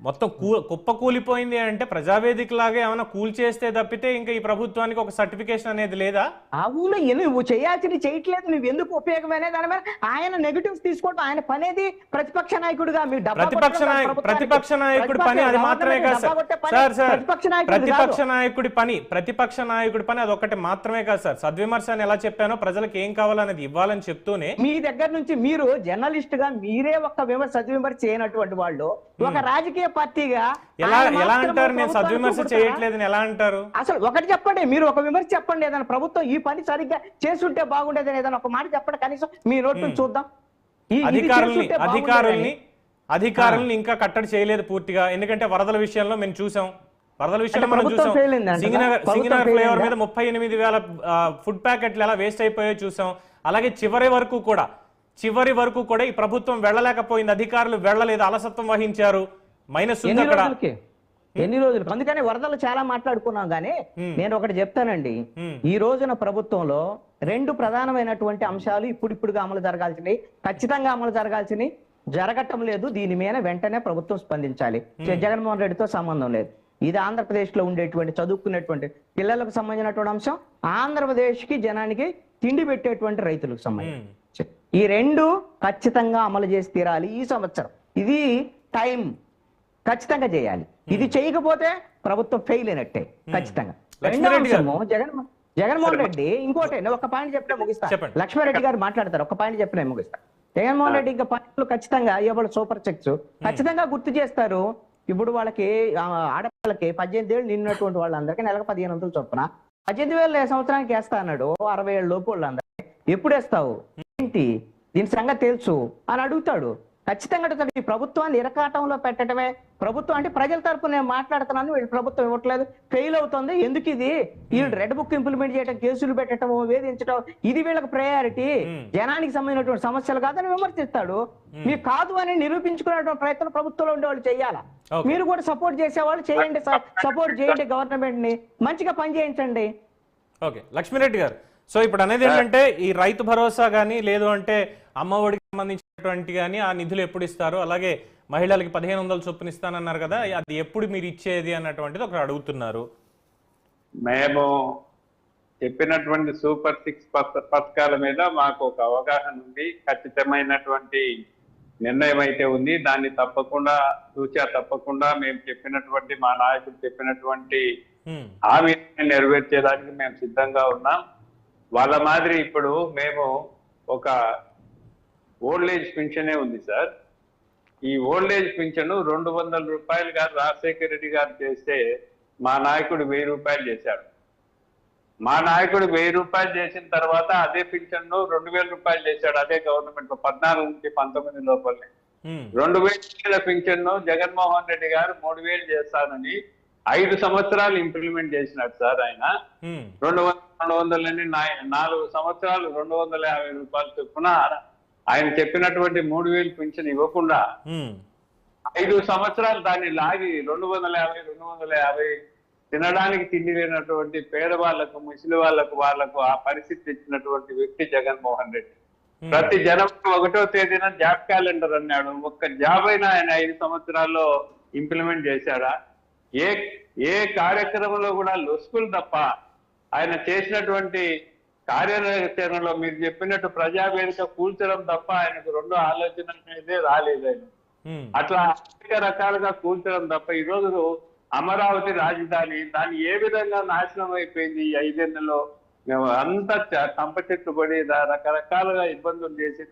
మొత్తం కుప్ప కూలిపోయింది అంటే ప్రజావేదిక లాగా ఏమైనా కూల్ చేస్తే తప్పితే ఇంకా ఈ ప్రభుత్వానికి ఒక సర్టిఫికేషన్ అనేది లేదా? అవును, నువ్వు చేయాల్సింది చేయట్లేదు, నువ్వు ఎందుకు ఉపయోగమైన దాని మీద ఆయన నెగటివ్స్ తీసుకోవడం ఆయన పనేది. ప్రతిపక్ష నాయకుడిగా మీరు ప్రతిపక్ష నాయకుడి పని అది మాత్రమే కాదు సార్. ప్రతిపక్ష నాయకుడి పని అదొక్కటి మాత్రమే కాదు సార్. సద్విమర్శ అని ఎలా చెప్పానో ప్రజలకు ఏం కావాలనేది ఇవ్వాలని చెప్తూనే మీ దగ్గర నుంచి మీరు జర్నలిస్ట్ గా మీరే ఒక సద్విమర్శ చేయనటువంటి వాళ్ళు ఒక రాజకీయ పార్టీగా ఎలా అంటారు? నేను సద్విమర్శ చేయట్లేదని ఎలా అంటారు? అసలు ఒకటి చెప్పండి, మీరు ఒక విమర్శ చెప్పండి. ఏదైనా ప్రభుత్వం ఈ పని సరిగ్గా చేస్తుంటే బాగుండేది ఏదైనా ఒక మాట చెప్పండి, కనీసం మీ నోట్ నుంచి చూద్దాం. అధికారుల్ని ఇంకా కట్టడి చేయలేదు పూర్తిగా. ఎందుకంటే వరదల విషయంలో మేము చూసాం, మనం చూసాం సింగనగర్ ఫ్లైఓవర్ మీద 38,000 ఫుడ్ ప్యాకెట్లు ఎలా వేస్ట్ అయిపోయో చూసాం. అలాగే చివరి వరకు కూడా ఈ ప్రభుత్వం వెళ్ళలేకపోయింది, అధికారులు వెళ్ళలేదు, అలసత్వం వహించారు. మైనస్ ఉంది అక్కడ. ఎన్ని రోజులు? అందుకని వరదలు చాలా మాట్లాడుకున్నాం. కానీ నేను ఒకటి చెప్తానండి, ఈ రోజున ప్రభుత్వంలో 2 ప్రధానమైనటువంటి అంశాలు ఇప్పుడిప్పుడుగా అమలు జరగాల్సినవి, ఖచ్చితంగా అమలు జరగాల్సినవి జరగటం లేదు. దీని మీద వెంటనే ప్రభుత్వం స్పందించాలి. జగన్మోహన్ రెడ్డితో సంబంధం లేదు. ఇది ఆంధ్రప్రదేశ్ లో ఉండేటువంటి చదువుకునేటువంటి పిల్లలకు సంబంధించినటువంటి అంశం, ఆంధ్రప్రదేశ్ కి జనానికి తిండి పెట్టేటువంటి రైతులకు సంబంధించి ఈ 2 ఖచ్చితంగా అమలు చేసి తీరాలి ఈ సంవత్సరం. ఇది టైం, ఖచ్చితంగా చేయాలి. ఇది చేయకపోతే ప్రభుత్వం ఫెయిల్ అయినట్టే ఖచ్చితంగా. జగన్మోహన్ రెడ్డి ఇంకోటి ఒక పాయింట్ చెప్పినా ముగిస్తా. లక్ష్మారెడ్డి గారు మాట్లాడతారు, ఒక పాయింట్ చెప్పినా ముగిస్తా. జగన్మోహన్ రెడ్డి ఇంకా పాయింట్లు ఖచ్చితంగా ఇవ్వాలి. సూపర్ చెక్స్ ఖచ్చితంగా గుర్తు చేస్తారు. ఇప్పుడు వాళ్ళకి ఆడపిల్లకి 18 ఏళ్ళు నిన్నటువంటి వాళ్ళందరికీ నెలకు 1500 చొప్పున 18,000 సంవత్సరానికి వేస్తా అన్నాడు. 60 ఏళ్ళ లోపు వాళ్ళందరికీ ఎప్పుడు వేస్తావు ఏంటి? దీని సంగతి తెలుసు అని అడుగుతాడు. ఖచ్చితంగా అడుగుతాడు. ఈ ప్రభుత్వాన్ని ఇరకాటంలో పెట్టడమే ప్రభుత్వం అంటే ప్రజల తరపున నేను మాట్లాడుతున్నాను, వీళ్ళు ప్రభుత్వం ఇవ్వట్లేదు, ఫెయిల్ అవుతుంది, ఎందుకు ఇది వీళ్ళు రెడ్ బుక్ ఇంప్లిమెంట్ చేయడం, కేసులు పెట్టడం, వేధించడం, ఇది వీళ్ళకి ప్రయారిటీ, జనానికి సంబంధించినటువంటి సమస్యలు కాదని విమర్శిస్తాడు. మీకు కాదు అని నిరూపించుకునేటువంటి ప్రయత్నం ప్రభుత్వంలో ఉండేవాళ్ళు చేయాలా. మీరు కూడా సపోర్ట్ చేసేవాళ్ళు చేయండి, సపోర్ట్ చేయండి, గవర్నమెంట్ ని మంచిగా పనిచేయించండి. ఓకే లక్ష్మీరెడ్డి గారు, సో ఇప్పుడు అనేది ఏంటంటే ఈ రైతు భరోసా కానీ లేదు అంటే అమ్మఒడికి సంబంధించినటువంటి కానీ ఆ నిధులు ఎప్పుడు ఇస్తారు, అలాగే మహిళలకి 1500 చొప్పున ఇస్తానన్నారు కదా, అది ఎప్పుడు మీరు ఇచ్చేది అన్నటువంటిది ఒకరు అడుగుతున్నారు. మేము చెప్పినటువంటి సూపర్ 6 పథకాల మీద మాకు ఒక అవగాహన ఉంది, ఖచ్చితమైనటువంటి నిర్ణయం అయితే ఉంది. దాన్ని తప్పకుండా మేము చెప్పినటువంటి మా నాయకులు చెప్పినటువంటి హామీని నెరవేర్చేదానికి మేము సిద్ధంగా ఉన్నాం. వాళ్ళ మాదిరి ఇప్పుడు మేము ఒక ఓల్డ్ ఏజ్ పింఛనే ఉంది సార్. ఈ ఓల్డ్ ఏజ్ పింఛను 200 రూపాయలు గారు రాజశేఖర రెడ్డి గారు చేస్తే మా నాయకుడు 1000 రూపాయలు చేశాడు. మా నాయకుడు 1000 రూపాయలు చేసిన తర్వాత అదే పింఛన్ను 2000 రూపాయలు చేశాడు. అదే గవర్నమెంట్ 14 నుంచి 19 లోపలనే 2000 పింఛన్ను జగన్మోహన్ రెడ్డి గారు 3000 చేస్తానని 5 సంవత్సరాలు ఇంప్లిమెంట్ చేసినాడు సార్. ఆయన 200 4 సంవత్సరాలు 250 రూపాయలు చొప్పున ఆయన చెప్పినటువంటి 3000 పింఛన్ ఇవ్వకుండా 5 సంవత్సరాలు దాన్ని లాగి 250 తినడానికి తిండి లేనటువంటి పేదవాళ్లకు, ముసలి వాళ్ళకు ఆ పరిస్థితి ఇచ్చినటువంటి వ్యక్తి జగన్మోహన్ రెడ్డి. ప్రతి జనవరి 1వ తేదీన జాబ్ క్యాలెండర్ అన్నాడు. ఒక్క జాబ్ అయినా ఆయన 5 సంవత్సరాల్లో ఇంప్లిమెంట్ చేశాడా? ఏ కార్యక్రమంలో కూడా లొసుకులు తప్ప ఆయన చేసినటువంటి కార్యాచరణలో మీరు చెప్పినట్టు ప్రజావేదిక కూల్చడం తప్ప ఆయనకు 2 ఆలోచన అనేదే రాలేదు. ఆయన అట్లా అనేక రకాలుగా కూల్చడం తప్ప ఈరోజు అమరావతి రాజధాని దాన్ని ఏ విధంగా నాశనం అయిపోయింది ఈ 5 ఏళ్లలో. అంతా కంప చెట్లు పడి రకరకాలుగా ఇబ్బందులు చేసి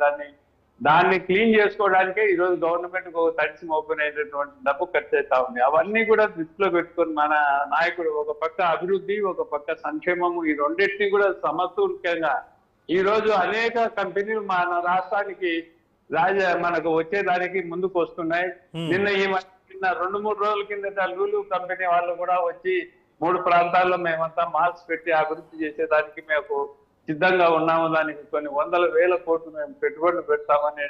దాన్ని క్లీన్ చేసుకోవడానికే ఈరోజు గవర్నమెంట్ తడిసి ఓపెన్ అయినటువంటి డబ్బు ఖర్చు అవుతా ఉంది. అవన్నీ కూడా దృష్టిలో పెట్టుకొని మన నాయకుడు ఒక పక్క అభివృద్ధి, ఒక పక్క సంక్షేమము, ఈ రెండింటినీ కూడా సమతుల్యంగా ఈ రోజు అనేక కంపెనీలు మన రాష్ట్రానికి మనకు వచ్చేదానికి ముందుకు వస్తున్నాయి. నిన్న 2-3 రోజుల కిందట లూలు కంపెనీ వాళ్ళు కూడా వచ్చి 3 ప్రాంతాల్లో మేమంతా మాల్స్ పెట్టి అభివృద్ధి చేసేదానికి మేము సిద్ధంగా ఉన్నాము. దానికి కొన్ని 100,000 కోట్లు మేము పెట్టుబడులు పెడతామని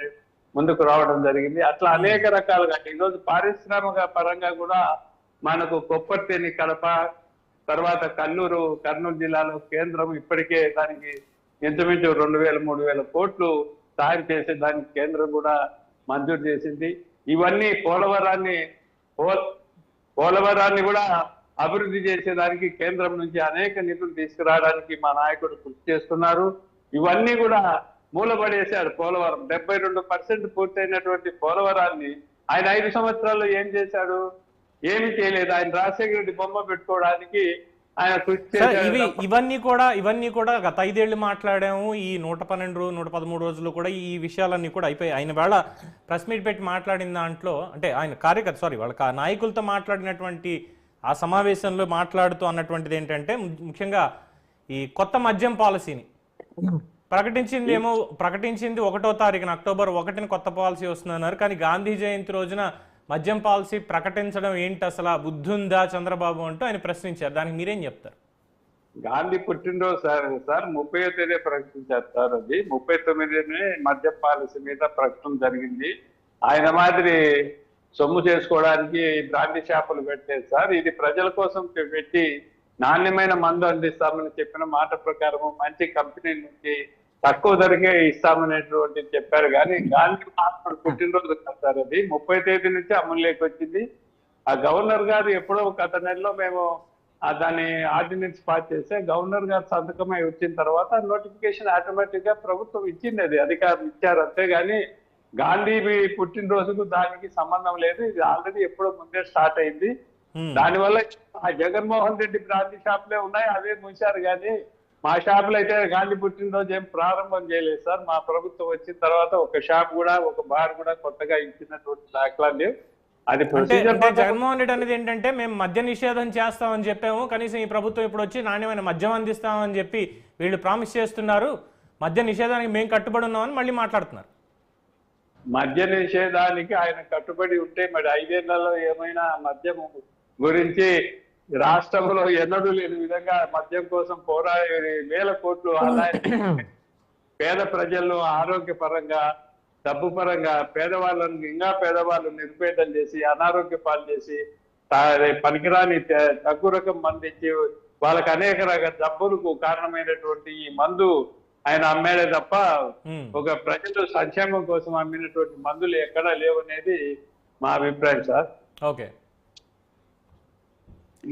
ముందుకు రావడం జరిగింది. అట్లా అనేక రకాలుగా ఈరోజు పారిశ్రామిక పరంగా కూడా మనకు కొప్పర్తేని, కడప, తర్వాత కర్నూలు జిల్లాలో కేంద్రం ఇప్పటికే దానికి ఇంచుమించు 2,000-3,000 కోట్లు సాయం చేసే దానికి కేంద్రం కూడా మంజూరు చేసింది. ఇవన్నీ పోలవరాన్ని కూడా అభివృద్ధి చేసేదానికి కేంద్రం నుంచి అనేక నిధులు తీసుకురావడానికి మా నాయకుడు కృషి చేస్తున్నారు. ఇవన్నీ కూడా మూలపడేశాడు. పోలవరం 72% పూర్తయినటువంటి పోలవరాన్ని ఆయన 5 సంవత్సరాల్లో ఏం చేశాడు? ఏమి చేయలేదు. ఆయన రాజశేఖర రెడ్డి బొమ్మ పెట్టుకోవడానికి ఆయన కృషి చేశాడు. ఇవన్నీ కూడా గత 5 ఏళ్ళు మాట్లాడాము. ఈ 113 రోజులు కూడా ఈ విషయాలన్నీ కూడా అయిపోయాయి. ఆయన వేళ ప్రెస్ మీట్ పెట్టి మాట్లాడిన దాంట్లో అంటే ఆయన వాళ్ళ నాయకులతో మాట్లాడినటువంటి ఆ సమావేశంలో మాట్లాడుతూ అన్నటువంటిది ఏంటంటే ముఖ్యంగా ఈ కొత్త మద్యం పాలసీని ప్రకటించింది 1వ తారీఖున అక్టోబర్ 1న కొత్త పాలసీ వస్తుందన్నారు. కానీ గాంధీ జయంతి రోజున మద్యం పాలసీ ప్రకటించడం ఏంటి, అసలు బుద్ధి ఉందా చంద్రబాబు అంటూ ఆయన ప్రశ్నించారు. దానికి మీరేం చెప్తారు? గాంధీ పుట్టినరోజు సార్ 30వ తేదీ ప్రకటించారు సార్. అది 39నే మద్యం పాలసీ మీద ప్రకటన జరిగింది. ఆయన మాదిరి సొమ్ము చేసుకోవడానికి బ్రాండీ షాపులు పెట్టలేదు సార్. ఇది ప్రజల కోసం పెట్టి నాణ్యమైన మందు అందిస్తామని చెప్పిన మాట ప్రకారం మంచి కంపెనీ నుంచి తక్కువ ధరకే ఇస్తామనేటువంటి చెప్పారు. కానీ గాంధీ మహాత్ముడు పుట్టినరోజు కాదు సార్ అది. 30వ తేదీ నుంచి అమలులోకి వచ్చింది. ఆ గవర్నర్ గారు ఎప్పుడో గత నెలలో మేము దాన్ని ఆర్డినెన్స్ పాస్ చేస్తే గవర్నర్ గారు సంతకమై వచ్చిన తర్వాత నోటిఫికేషన్ ఆటోమేటిక్ గా ప్రభుత్వం ఇచ్చింది, అది అధికారులు ఇచ్చారు. అంతేగాని గాంధీ పుట్టినరోజుకు దానికి సంబంధం లేదు. ఇది ఆల్రెడీ ఎప్పుడో ముందే స్టార్ట్ అయింది. దానివల్ల ఆ జగన్మోహన్ రెడ్డి బ్రాంచీ షాపులే ఉన్నాయి, అవే మూసారు. కానీ మా షాపులు అయితే గాంధీ పుట్టినరోజు ఏం ప్రారంభం చేయలేదు సార్. మా ప్రభుత్వం వచ్చిన తర్వాత ఒక షాప్ కూడా, ఒక బార్ కూడా కొత్తగా ఇచ్చినటువంటి దాఖలాలు లేవు. అది జగన్మోహన్ రెడ్డి అనేది ఏంటంటే మేము మద్య నిషేధం చేస్తామని చెప్పాము, కనీసం ఈ ప్రభుత్వం ఇప్పుడు వచ్చి నాణ్యమైన మద్యం అందిస్తామని చెప్పి వీళ్ళు ప్రామిస్ చేస్తున్నారు. మద్య నిషేధానికి మేము కట్టుబడి ఉన్నామని మళ్ళీ మాట్లాడుతున్నారు. మద్య నిషేధానికి ఆయన కట్టుబడి ఉంటే మరి 5 ఏళ్లలో ఏమైనా మద్యం గురించి రాష్ట్రంలో ఎన్నడూ లేని విధంగా మద్యం కోసం పోరాడే వేల కోట్లు ఆదాయం పేద ప్రజలను ఆరోగ్యపరంగా డబ్బు పరంగా పేదవాళ్ళను ఇంకా పేదవాళ్ళు నిరుపేదలు చేసి అనారోగ్య పాలు చేసి పనికిరాని తక్కువ రకం మంది ఇచ్చి వాళ్ళకి అనేక రకాల జబ్బులకు కారణమైనటువంటి ఈ మందు ఆయన అమ్మాడే తప్ప ఒక ప్రజలు సంక్షేమం కోసం అమ్మినటువంటి మందులు ఎక్కడా లేవనేది మా అభిప్రాయం సార్. ఓకే,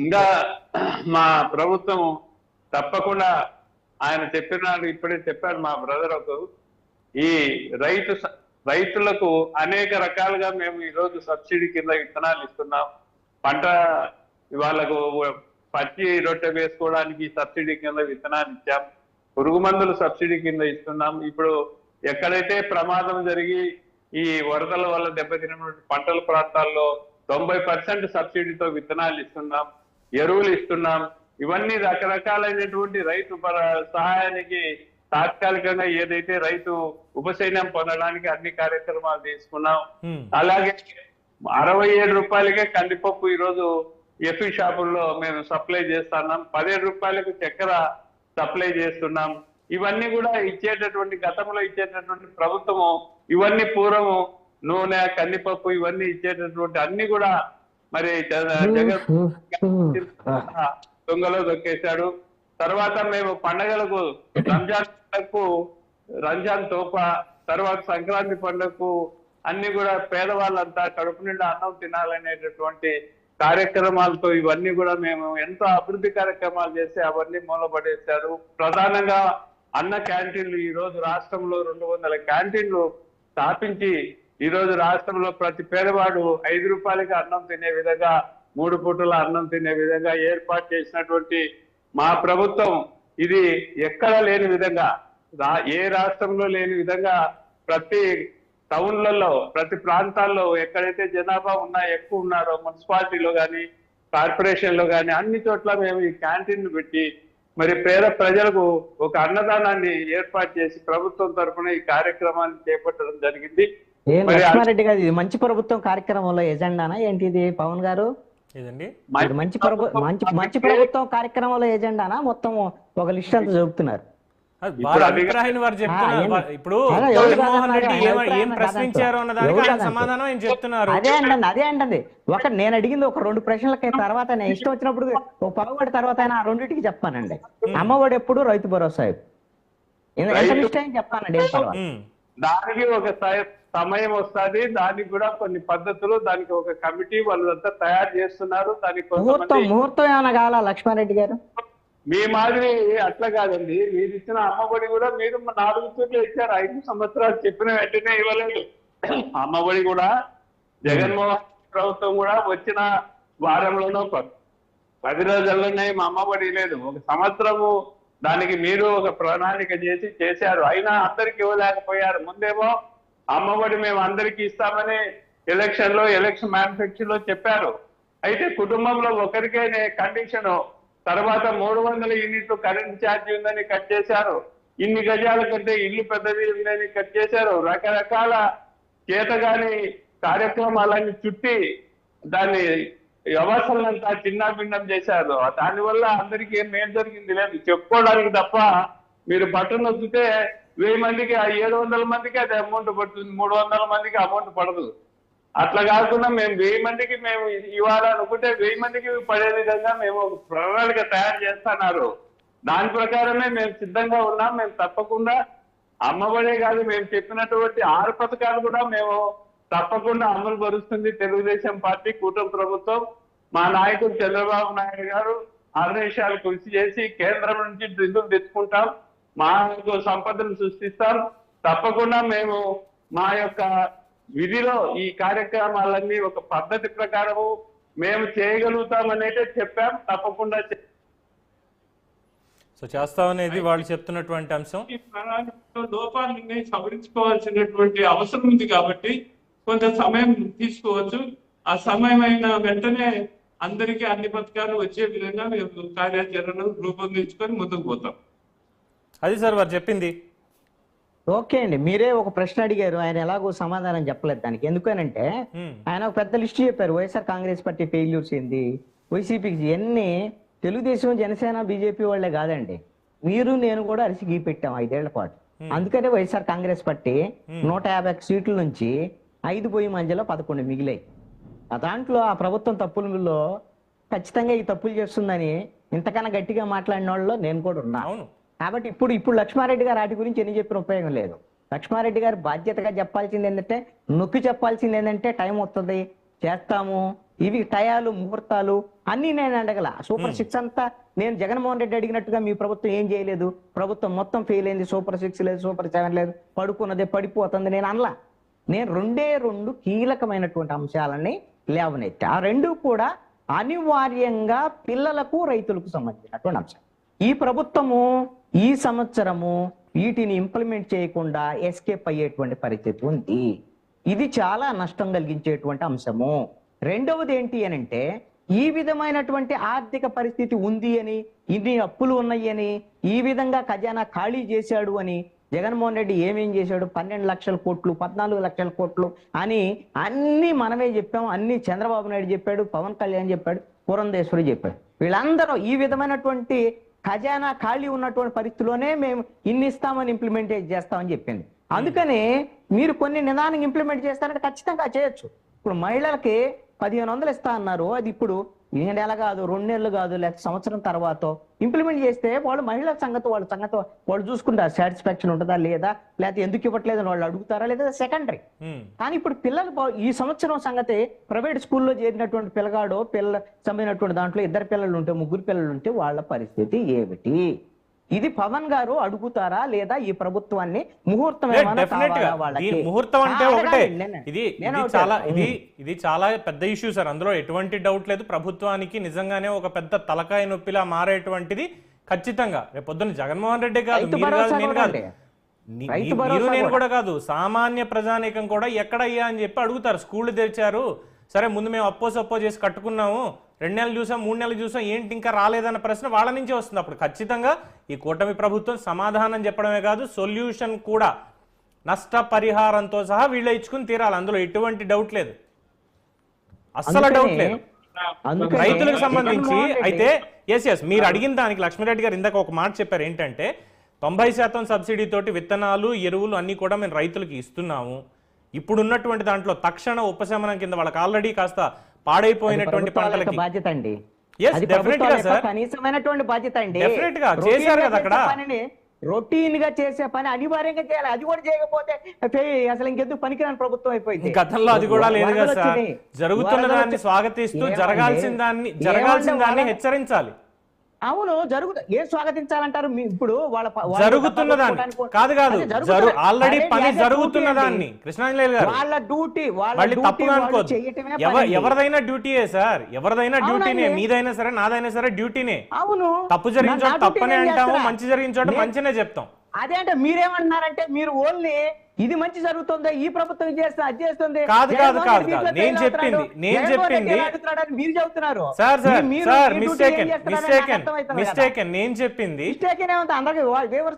ఇంకా మా ప్రభుత్వం తప్పకుండా ఆయన చెప్పినాడు, ఇప్పుడే చెప్పాడు మా బ్రదర్ ఒక ఈ రైతులకు అనేక రకాలుగా మేము ఈరోజు సబ్సిడీ కింద విత్తనాలు ఇస్తున్నాం. పంట వాళ్ళకు పచ్చి రొట్టె వేసుకోవడానికి సబ్సిడీ కింద విత్తనాలు ఇచ్చాం. పురుగు మందులు సబ్సిడీ కింద ఇస్తున్నాం. ఇప్పుడు ఎక్కడైతే ప్రమాదం జరిగి ఈ వరదల వల్ల దెబ్బతిన్నటువంటి పంటల ప్రాంతాల్లో 90% సబ్సిడీతో విత్తనాలు ఇస్తున్నాం, ఎరువులు ఇస్తున్నాం. ఇవన్నీ రకరకాలైనటువంటి రైతు సహాయానికి తాత్కాలికంగా ఏదైతే రైతు ఉపశమనం పొందడానికి అన్ని కార్యక్రమాలు తీసుకున్నాం. అలాగే 67 రూపాయలకే కందిపప్పు ఈరోజు ఎఫ్ఈ షాపుల్లో మేము సప్లై చేస్తున్నాం. 17 రూపాయలకు చక్కెర సప్లై చేస్తున్నాం. ఇవన్నీ కూడా ఇచ్చేటటువంటి గతంలో ఇచ్చేటటువంటి ప్రభుత్వము ఇవన్నీ పూర్వము నూనె కందిపప్పు ఇవన్నీ ఇచ్చేటటువంటి అన్ని కూడా మరి జగన్ దొంగలో దొక్కేశాడు. తర్వాత మేము పండగలకు రంజాన్ తోపా తర్వాత సంక్రాంతి పండుగకు అన్ని కూడా పేదవాళ్ళంతా కడుపు నిండా అన్నం తినాలనేటటువంటి కార్యక్రమాలతో ఇవన్నీ కూడా మేము ఎంతో అభివృద్ధి కార్యక్రమాలు చేసి అవన్నీ మూలపడేశారు. ప్రధానంగా అన్న క్యాంటీన్లు ఈ రోజు రాష్ట్రంలో 200 క్యాంటీన్లు స్థాపించి ఈ రోజు రాష్ట్రంలో ప్రతి పేదవాడు 5 రూపాయలకి అన్నం తినే విధంగా 3 పూటల అన్నం తినే విధంగా ఏర్పాటు చేసినటువంటి మా ప్రభుత్వం ఇది ఎక్కడ లేని విధంగా ఏ రాష్ట్రంలో లేని విధంగా ప్రతి టౌన్లలో ప్రతి ప్రాంతాల్లో ఎక్కడైతే జనాభా ఎక్కువ ఉన్నారో మున్సిపాలిటీలో కానీ కార్పొరేషన్ లో కానీ అన్ని చోట్ల మేము ఈ క్యాంటీన్ పెట్టి మరి పేద ప్రజలకు ఒక అన్నదానాన్ని ఏర్పాటు చేసి ప్రభుత్వం తరఫున ఈ కార్యక్రమాన్ని చేపట్టడం జరిగింది. లక్ష్మారెడ్డి గారు, ఇది మంచి ప్రభుత్వం కార్యక్రమంలో ఎజెండానా ఏంటి ఇది పవన్ గారు? మంచి ప్రభుత్వం కార్యక్రమంలో ఎజెండానా మొత్తం ఒక లిస్ట్ అంతా చెబుతున్నారు? అభిప్రాయాన్ని వారు చెప్తున్నారు. ఇప్పుడు జగన్మోహన్ రెడ్డి ఏం ప్రశ్నించారు అన్న దానికి ఆయన సమాధానం ఆయన చెప్తున్నారు. అదే అంటండి నేను అడిగింది ఒక 2 ప్రశ్నలకి తర్వాత నేను ఇష్టం వచ్చినప్పుడు ఒక పగబడి తర్వాత ఆయన ఆ 2టికి చెప్తానండి. అమ్మఒడి ఎప్పుడు, రైతు భరోసా ఎంత నిశ్చయం చెప్తానండి. ఏం పర్వాలేదు, దానికి ఒక సమయం వస్తుంది. దానికి కూడా కొన్ని పద్ధతులు, దానికి ఒక కమిటీ వాళ్ళంతా తయారు చేస్తున్నారు. దానికి ముహూర్తం ఏమైనా కావాలా లక్ష్మారెడ్డి గారు? మీ మాదిరి అట్లా కాదండి. మీరు ఇచ్చిన అమ్మఒడి కూడా మీరు 4 తూర్లు ఇచ్చారు. 5 సంవత్సరాలు చెప్పిన వెంటనే ఇవ్వలేదు. అమ్మఒడి కూడా జగన్మోహన్ ప్రభుత్వం కూడా వచ్చిన వారంలోనో 10 రోజుల్లోనే అమ్మఒడి లేదు. 1 సంవత్సరము దానికి మీరు ఒక ప్రణాళిక చేశారు. అయినా అందరికి ఇవ్వలేకపోయారు. ముందేమో అమ్మఒడి మేము అందరికి ఇస్తామని ఎలక్షన్ మ్యానుఫ్యాక్చర్ చెప్పారు. అయితే కుటుంబంలో ఒకరికే కండిషన్. తర్వాత 300 యూనిట్లు కరెంట్ ఛార్జీ ఉందని కట్ చేశారు. ఇన్ని గజాల కంటే ఇల్లు పెద్దది ఉందని కట్ చేశారు. రకరకాల చేతగాని కార్యక్రమాలన్నీ చుట్టి దాన్ని వ్యవస్థలంతా చిన్నాభిన్నం చేశారు. దానివల్ల అందరికీ ఏం మేలు జరిగింది లేదు, చెప్పుకోవడానికి తప్ప. మీరు బట్టలు వద్దితే 1000 మందికి 700 మందికి అది అమౌంట్ పడుతుంది, 300 మందికి అమౌంట్ పడదు. అట్లా కాకుండా మేము 1000 మందికి మేము ఇవ్వాలనుకుంటే 1000 మందికి పడే విధంగా మేము ఒక ప్రణాళిక తయారు చేస్తున్నారు. దాని ప్రకారమే మేము సిద్ధంగా ఉన్నాం. మేము తప్పకుండా అమ్మఒడే కాదు, మేము చెప్పినటువంటి 6 పథకాలు కూడా మేము తప్పకుండా అమలు పరుస్తుంది తెలుగుదేశం పార్టీ కూటమి ప్రభుత్వం. మా నాయకుడు చంద్రబాబు నాయుడు గారు అర్నిశాలు కృషి చేసి కేంద్రం నుంచి నిధులు తెచ్చుకుంటాం, మా సంపదను సృష్టిస్తాం. తప్పకుండా మేము మా యొక్క విధిలో ఈ కార్యక్రమాలన్నీ ఒక పద్ధతి ప్రకారము మేము చేయగలుగుతామనేదే చెప్పాం. తప్పకుండా చేస్తామనేది వాళ్ళు చెప్తున్నటువంటి అంశం. ఈ ప్రణాళికలో లోపాలని సవరించుకోవాల్సినటువంటి అవసరం ఉంది కాబట్టి కొంత సమయం తీసుకోవచ్చు. ఆ సమయం అయిన వెంటనే అందరికీ అన్ని పథకాలు వచ్చే విధంగా మేము కార్యాచరణ రూపొందించుకొని ముందుకు పోతాం. అది సార్ వారు చెప్పింది. ఓకే అండి, మీరే ఒక ప్రశ్న అడిగారు, ఆయన ఎలాగో సమాధానం చెప్పలేదు దానికి. ఎందుకనంటే ఆయన ఒక పెద్ద లిస్ట్ చెప్పారు. వైఎస్ఆర్ కాంగ్రెస్ పార్టీ ఫెయిల్యూర్స్ ఏంది, వైసీపీకి ఎన్ని, తెలుగుదేశం జనసేన బీజేపీ వాళ్ళే కాదండి, మీరు నేను కూడా అరిసి గీ పెట్టాం 5 ఏళ్ల పాటు. అందుకనే వైఎస్ఆర్ కాంగ్రెస్ పార్టీ 150 సీట్ల నుంచి 5 పోయి మధ్యలో 11 మిగిలాయి. దాంట్లో ఆ ప్రభుత్వం తప్పులలో ఖచ్చితంగా ఈ తప్పులు చేస్తుందని ఇంతకన్నా గట్టిగా మాట్లాడిన వాళ్ళలో నేను కూడా ఉన్నా. కాబట్టి ఇప్పుడు లక్ష్మారెడ్డి గారు వాటి గురించి ఎన్ని చెప్పిన ఉపయోగం లేదు. లక్ష్మారెడ్డి గారు బాధ్యతగా చెప్పాల్సింది ఏంటంటే, నొక్కి చెప్పాల్సింది ఏంటంటే, టైం వస్తుంది చేస్తాము, ఇవి టయాలు ముహూర్తాలు అన్ని నేను అడగల. సూపర్ 6 అంతా నేను జగన్మోహన్ రెడ్డి అడిగినట్టుగా మీ ప్రభుత్వం ఏం చేయలేదు, ప్రభుత్వం మొత్తం ఫెయిల్ అయింది, సూపర్ 6 లేదు, సూపర్ 7 లేదు, పడుకున్నదే పడిపోతుంది నేను అనలా. నేను 2 కీలకమైనటువంటి అంశాలని లేవనెత్తి, ఆ 2 కూడా అనివార్యంగా పిల్లలకు రైతులకు సంబంధించినటువంటి అంశం. ఈ ప్రభుత్వము ఈ సంవత్సరము వీటిని ఇంప్లిమెంట్ చేయకుండా ఎస్కేప్ అయ్యేటువంటి పరిస్థితి ఉంది. ఇది చాలా నష్టం కలిగించేటువంటి అంశము. రెండవది ఏంటి అని అంటే, ఈ విధమైనటువంటి ఆర్థిక పరిస్థితి ఉంది అని, ఇన్ని అప్పులు ఉన్నాయి అని, ఈ విధంగా ఖజానా ఖాళీ చేశాడు అని జగన్మోహన్ రెడ్డి ఏమేం చేశాడు, 12 లక్షల కోట్లు 14 లక్షల కోట్లు అని అన్ని మనమే చెప్పాము. అన్ని చంద్రబాబు నాయుడు చెప్పాడు, పవన్ కళ్యాణ్ చెప్పాడు, పురంధేశ్వరి చెప్పాడు. వీళ్ళందరూ ఈ విధమైనటువంటి ఖజానా ఖాళీ ఉన్నటువంటి పరిస్థితిలోనే మేము ఇన్ని ఇస్తామని ఇంప్లిమెంట్ చేస్తామని చెప్పింది. అందుకని మీరు కొన్ని నిదానంగా ఇంప్లిమెంట్ చేస్తారంటే ఖచ్చితంగా చేయొచ్చు. ఇప్పుడు మహిళలకి 1500 ఇస్తా అన్నారు, అది ఇప్పుడు 1 నెల కాదు, 2 నెలలు కాదు, లేకపోతే సంవత్సరం తర్వాత ఇంప్లిమెంట్ చేస్తే వాళ్ళు మహిళల సంగతి వాళ్ళు చూసుకుంటారు. సాటిస్ఫాక్షన్ ఉంటుందా లేదా, లేకపోతే ఎందుకు ఇవ్వట్లేదని వాళ్ళు అడుగుతారా లేదా, సెకండరీ. కానీ ఇప్పుడు పిల్లలు ఈ సంవత్సరం సంగతి, ప్రైవేట్ స్కూల్లో చేరినటువంటి పిల్లగాడు సంబంధించినటువంటి దాంట్లో 2 పిల్లలు ఉంటే 3 పిల్లలు ఉంటే వాళ్ళ పరిస్థితి ఏమిటి? ఇది పవన్ గారు అడుగుతారా లేదా ఈ ప్రభుత్వాన్ని? ముహూర్తం ముహూర్తం అంటే ఒకటే, ఇది చాలా పెద్ద ఇష్యూ సార్, అందులో ఎటువంటి డౌట్ లేదు. ప్రభుత్వానికి నిజంగానే ఒక పెద్ద తలకాయ నొప్పిలా మారేటువంటిది ఖచ్చితంగా. రేపు పొద్దున్న జగన్మోహన్ రెడ్డి కాదు, మీరు నేను కూడా కాదు, సామాన్య ప్రజానీకం కూడా ఎక్కడయ్యా అని చెప్పి అడుగుతారు. స్కూళ్ళు తెరిచారు, సరే ముందు మేము అప్పో చేసి కట్టుకున్నాము, 2 నెలలు చూసాం, 3 నెలలు చూసాం, ఏంటి ఇంకా రాలేదన్న ప్రశ్న వాళ్ళ నుంచే వస్తుంది. అప్పుడు ఖచ్చితంగా ఈ కూటమి ప్రభుత్వం సమాధానం చెప్పడమే కాదు, సొల్యూషన్ కూడా నష్టపరిహారంతో సహా వీళ్ళే ఇచ్చుకుని తీరాలి. అందులో ఎటువంటి డౌట్ లేదు, అస్సలు డౌట్ లేదు. రైతులకు సంబంధించి అయితే ఎస్ మీరు అడిగిన దానికి లక్ష్మీరెడ్డి గారు ఇందాక ఒక మాట చెప్పారు, ఏంటంటే 90% సబ్సిడీ తోటి విత్తనాలు, ఎరువులు అన్ని కూడా మేము రైతులకు ఇస్తున్నాము. ఇప్పుడున్నటువంటి దాంట్లో తక్షణ ఉపశమనం కింద వాళ్ళకి ఆల్రెడీ కాస్త పాడైపోయినటువంటి పంటలకి బాధ్యత అండి, కనీసమైనటువంటి బాధ్యత అండి. చేశారు కదా అక్కడ. రొటీన్ గా చేసే పని అనివార్యంగా చేయాలి. అది కూడా చేయకపోతే అసలు ఇంకెందుకు పనికిరాని ప్రభుత్వం అయిపోయింది. గతంలో అది కూడా లేదు కదా సార్. జరుగుతున్న దాన్ని స్వాగతిస్తూ జరగాల్సిన దాన్ని హెచ్చరించాలి. అవును, ఏం స్వాగతించాలంటారు? ఇప్పుడు వాళ్ళ జరుగుతున్న దాన్ని కాదు, ఆల్రెడీ పని జరుగుతున్న దాన్ని కృష్ణాంజలి గారు వాళ్ళ డ్యూటీ తప్పుగా అనుకోదు. ఎవరిదైనా డ్యూటీయే సార్, ఎవరిదైనా డ్యూటీనే, మీదైనా సరే నాదైనా సరే డ్యూటీనే. అవును, తప్పు జరిగిన చోట తప్పనే అంటాము, మంచి జరిగిన చోట మంచినే చెప్తాం. అదే అంటే మీరేమంటున్నారంటే, మీరు ఓన్లీ ఇది మంచి జరుగుతుందా, ఈ ప్రభుత్వం చేస్తుంది, అది చేస్తుంది కాదు. నేను చెప్పింది మీరు చెబుతున్నారు. మిస్టేకెన్ నేను చెప్పింది అందరికి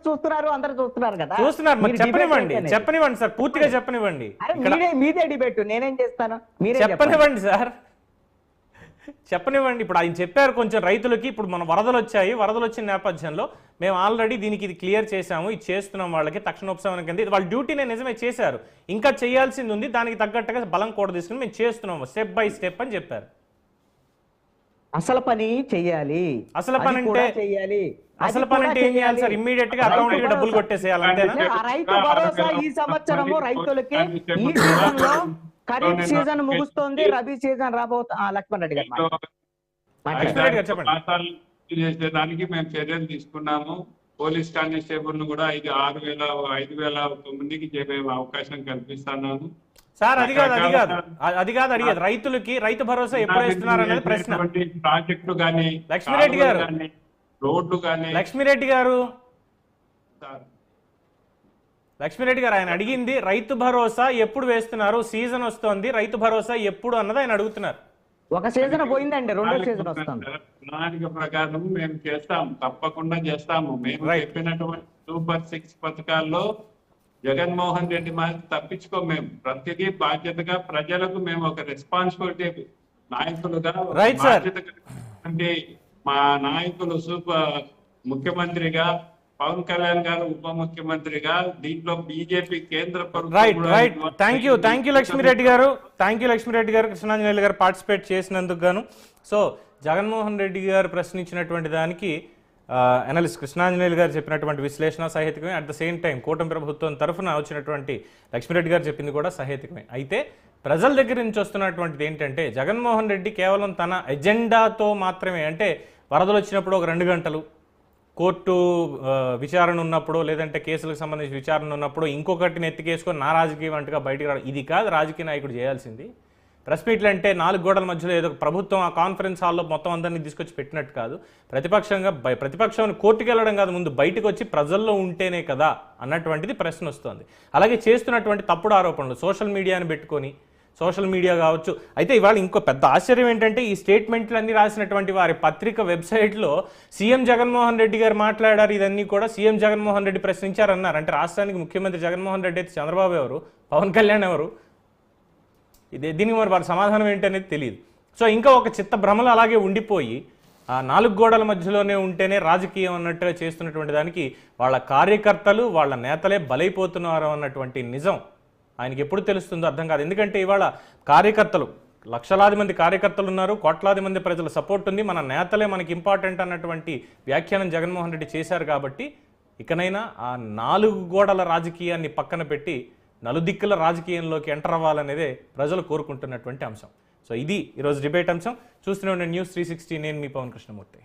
చూస్తున్నారు, అందరు చూస్తున్నారు కదా, చూస్తున్నారు. చెప్పనివ్వండి సార్, పూర్తిగా చెప్పనివ్వండి. మీదే డిబేట్, నేనేం చేస్తాను, మీరే చెప్పనివ్వండి సార్, చెప్పనివ్వండి. ఇప్పుడు ఆయన చెప్పారు కొంచెం రైతులకి, ఇప్పుడు మన వరదలు వచ్చిన నేపథ్యంలో మేము ఆల్రెడీ దీనికి ఇది క్లియర్ చేశాము, ఇది చేస్తున్నాం, వాళ్ళకి తక్షణ ఉపశమనం కింద వాళ్ళ డ్యూటీనే నిజమే చేశారు, ఇంకా చేయాల్సింది ఉంది, దానికి తగ్గట్టుగా బలం కూడా తీసుకుని మేము చేస్తున్నాము స్టెప్ బై స్టెప్ అని చెప్పారు. అసలు పని చెయ్యాలి, అసలు పని అంటే ఏం చేయాలి సార్? ఇమ్మీడియట్ గా అకౌంట్ కి డబ్బులు కొట్టేసేయాలంటే రైతు భరోసా ఈ సంవత్సరము రైతులకి ఈ సీజన్లో ఖరీఫ్ సీజన్ ముగుస్తోంది, రబీ సీజన్ లక్ష్మణ్ రెడ్డి గారు చెప్పండి. చేసేదానికి మేము చర్యలు తీసుకున్నాము. పోలీస్ కానిస్టేబుల్ ను కూడా 5,009కి చేపే అవకాశం కల్పిస్తున్నాను సార్. అది కాదు అడిగేది రైతులకి రైతు భరోసా ఎప్పుడు ఇస్తున్నారు అనేది ప్రశ్న. ప్రాజెక్టు గానీ, లక్ష్మీరెడ్డి గారు, రోడ్లు గానీ, లక్ష్మీరెడ్డి గారు ఆయన అడిగింది రైతు భరోసా ఎప్పుడు వేస్తున్నారు, సీజన్ వస్తోంది, రైతు భరోసా ఎప్పుడు అన్నది ఆయన అడుగుతున్నారు. ఒక సీజన్ పోయిందండి, 2వ సీజన్ వస్తుంది. ప్రణాళిక ప్రకారం మేము చేస్తాం, తప్పకుండా చేస్తాము. మేము చెప్పినటువంటి సూపర్ 6 పథకాల్లో జగన్మోహన్ రెడ్డి మాది తప్పించుకో. మేము ప్రతిదీ బాధ్యతగా ప్రజలకు మేము ఒక రెస్పాన్సిబిలిటీ నాయకులుగా Right, sir. బాధ్యతగా అంటే మా నాయకులు ముఖ్యమంత్రిగా, పవన్ కళ్యాణ్ గారు ఉప ముఖ్యమంత్రిగా, దీంట్లో బీజేపీ కేంద్ర ప్రభుత్వం రైట్ కూడా right involved thank you Lakshmi Reddy గారు, లక్ష్మీరెడ్డి గారు, కృష్ణాంజనేయులు గారు పార్టిసిపేట్ చేసినందుకు గాను. సో జగన్మోహన్ రెడ్డి గారు ప్రశ్నించినటువంటి దానికి అనలిస్ట్ కృష్ణాంజనేయులు గారు చెప్పినటువంటి విశ్లేషణ సహేతుకమే. అట్ ద సేమ్ టైం కూటమి ప్రభుత్వం తరఫున వచ్చినటువంటి లక్ష్మీరెడ్డి గారు చెప్పింది కూడా సహేతుకమే. అయితే ప్రజల దగ్గర నుంచి వస్తున్నటువంటిది ఏంటంటే జగన్మోహన్ రెడ్డి కేవలం తన ఎజెండాతో మాత్రమే, అంటే వరదలు వచ్చినప్పుడు ఒక 2 గంటలు, కోర్టు విచారణ ఉన్నప్పుడు, లేదంటే కేసులకు సంబంధించి విచారణ ఉన్నప్పుడు ఇంకొకటిని ఎత్తికేసుకొని నా రాజకీయం అంటగా బయటికి రావడం, ఇది కాదు రాజకీయ నాయకుడు చేయాల్సింది. ప్రెస్ మీట్లు అంటే 4 గోడల మధ్యలో ఏదో ప్రభుత్వం ఆ కాన్ఫరెన్స్ హాల్లో మొత్తం అందరినీ తీసుకొచ్చి పెట్టినట్టు కాదు. ప్రతిపక్షం కోర్టుకు వెళ్ళడం కాదు, ముందు బయటకు వచ్చి ప్రజల్లో ఉంటేనే కదా అన్నటువంటిది ప్రశ్న వస్తుంది. అలాగే చేస్తున్నటువంటి తప్పుడు ఆరోపణలు సోషల్ మీడియాని పెట్టుకొని, సోషల్ మీడియా కావచ్చు. అయితే ఇవాళ ఇంకో పెద్ద ఆశ్చర్యం ఏంటంటే ఈ స్టేట్మెంట్లు అన్ని రాసినటువంటి వారి పత్రిక వెబ్సైట్లో సీఎం జగన్మోహన్ రెడ్డి గారు మాట్లాడారు, ఇదన్నీ కూడా సీఎం జగన్మోహన్ రెడ్డి ప్రశ్నించారన్నారు. అంటే రాష్ట్రానికి ముఖ్యమంత్రి జగన్మోహన్ రెడ్డి అయితే చంద్రబాబు ఎవరు, పవన్ కళ్యాణ్ ఎవరు? దీనికి మరి వారి సమాధానం ఏంటి అనేది తెలియదు. సో ఇంకా ఒక చిత్త భ్రమలు అలాగే ఉండిపోయి ఆ 4 గోడల మధ్యలోనే ఉంటేనే రాజకీయం అన్నట్టుగా చేస్తున్నటువంటి దానికి వాళ్ళ కార్యకర్తలు, వాళ్ళ నేతలే బలైపోతున్నారు అన్నటువంటి నిజం ఆయనకి ఎప్పుడు తెలుస్తుందో అర్థం కాదు. ఎందుకంటే ఇవాళ కార్యకర్తలు, లక్షలాది మంది కార్యకర్తలు ఉన్నారు, కోట్లాది మంది ప్రజల సపోర్ట్ ఉంది, మన నేతలే మనకి ఇంపార్టెంట్ అన్నటువంటి వ్యాఖ్యానం జగన్మోహన్ రెడ్డి చేశారు. కాబట్టి ఇకనైనా ఆ 4 గోడల రాజకీయాన్ని పక్కన పెట్టి నలుదిక్కుల రాజకీయంలోకి ఎంటర్ అవ్వాలనేదే ప్రజలు కోరుకుంటున్నటువంటి అంశం. సో ఇది ఈరోజు డిబేట్ అంశం. చూస్తూనే ఉండండి News 360. నేను మీ పవన్ కృష్ణమూర్తి.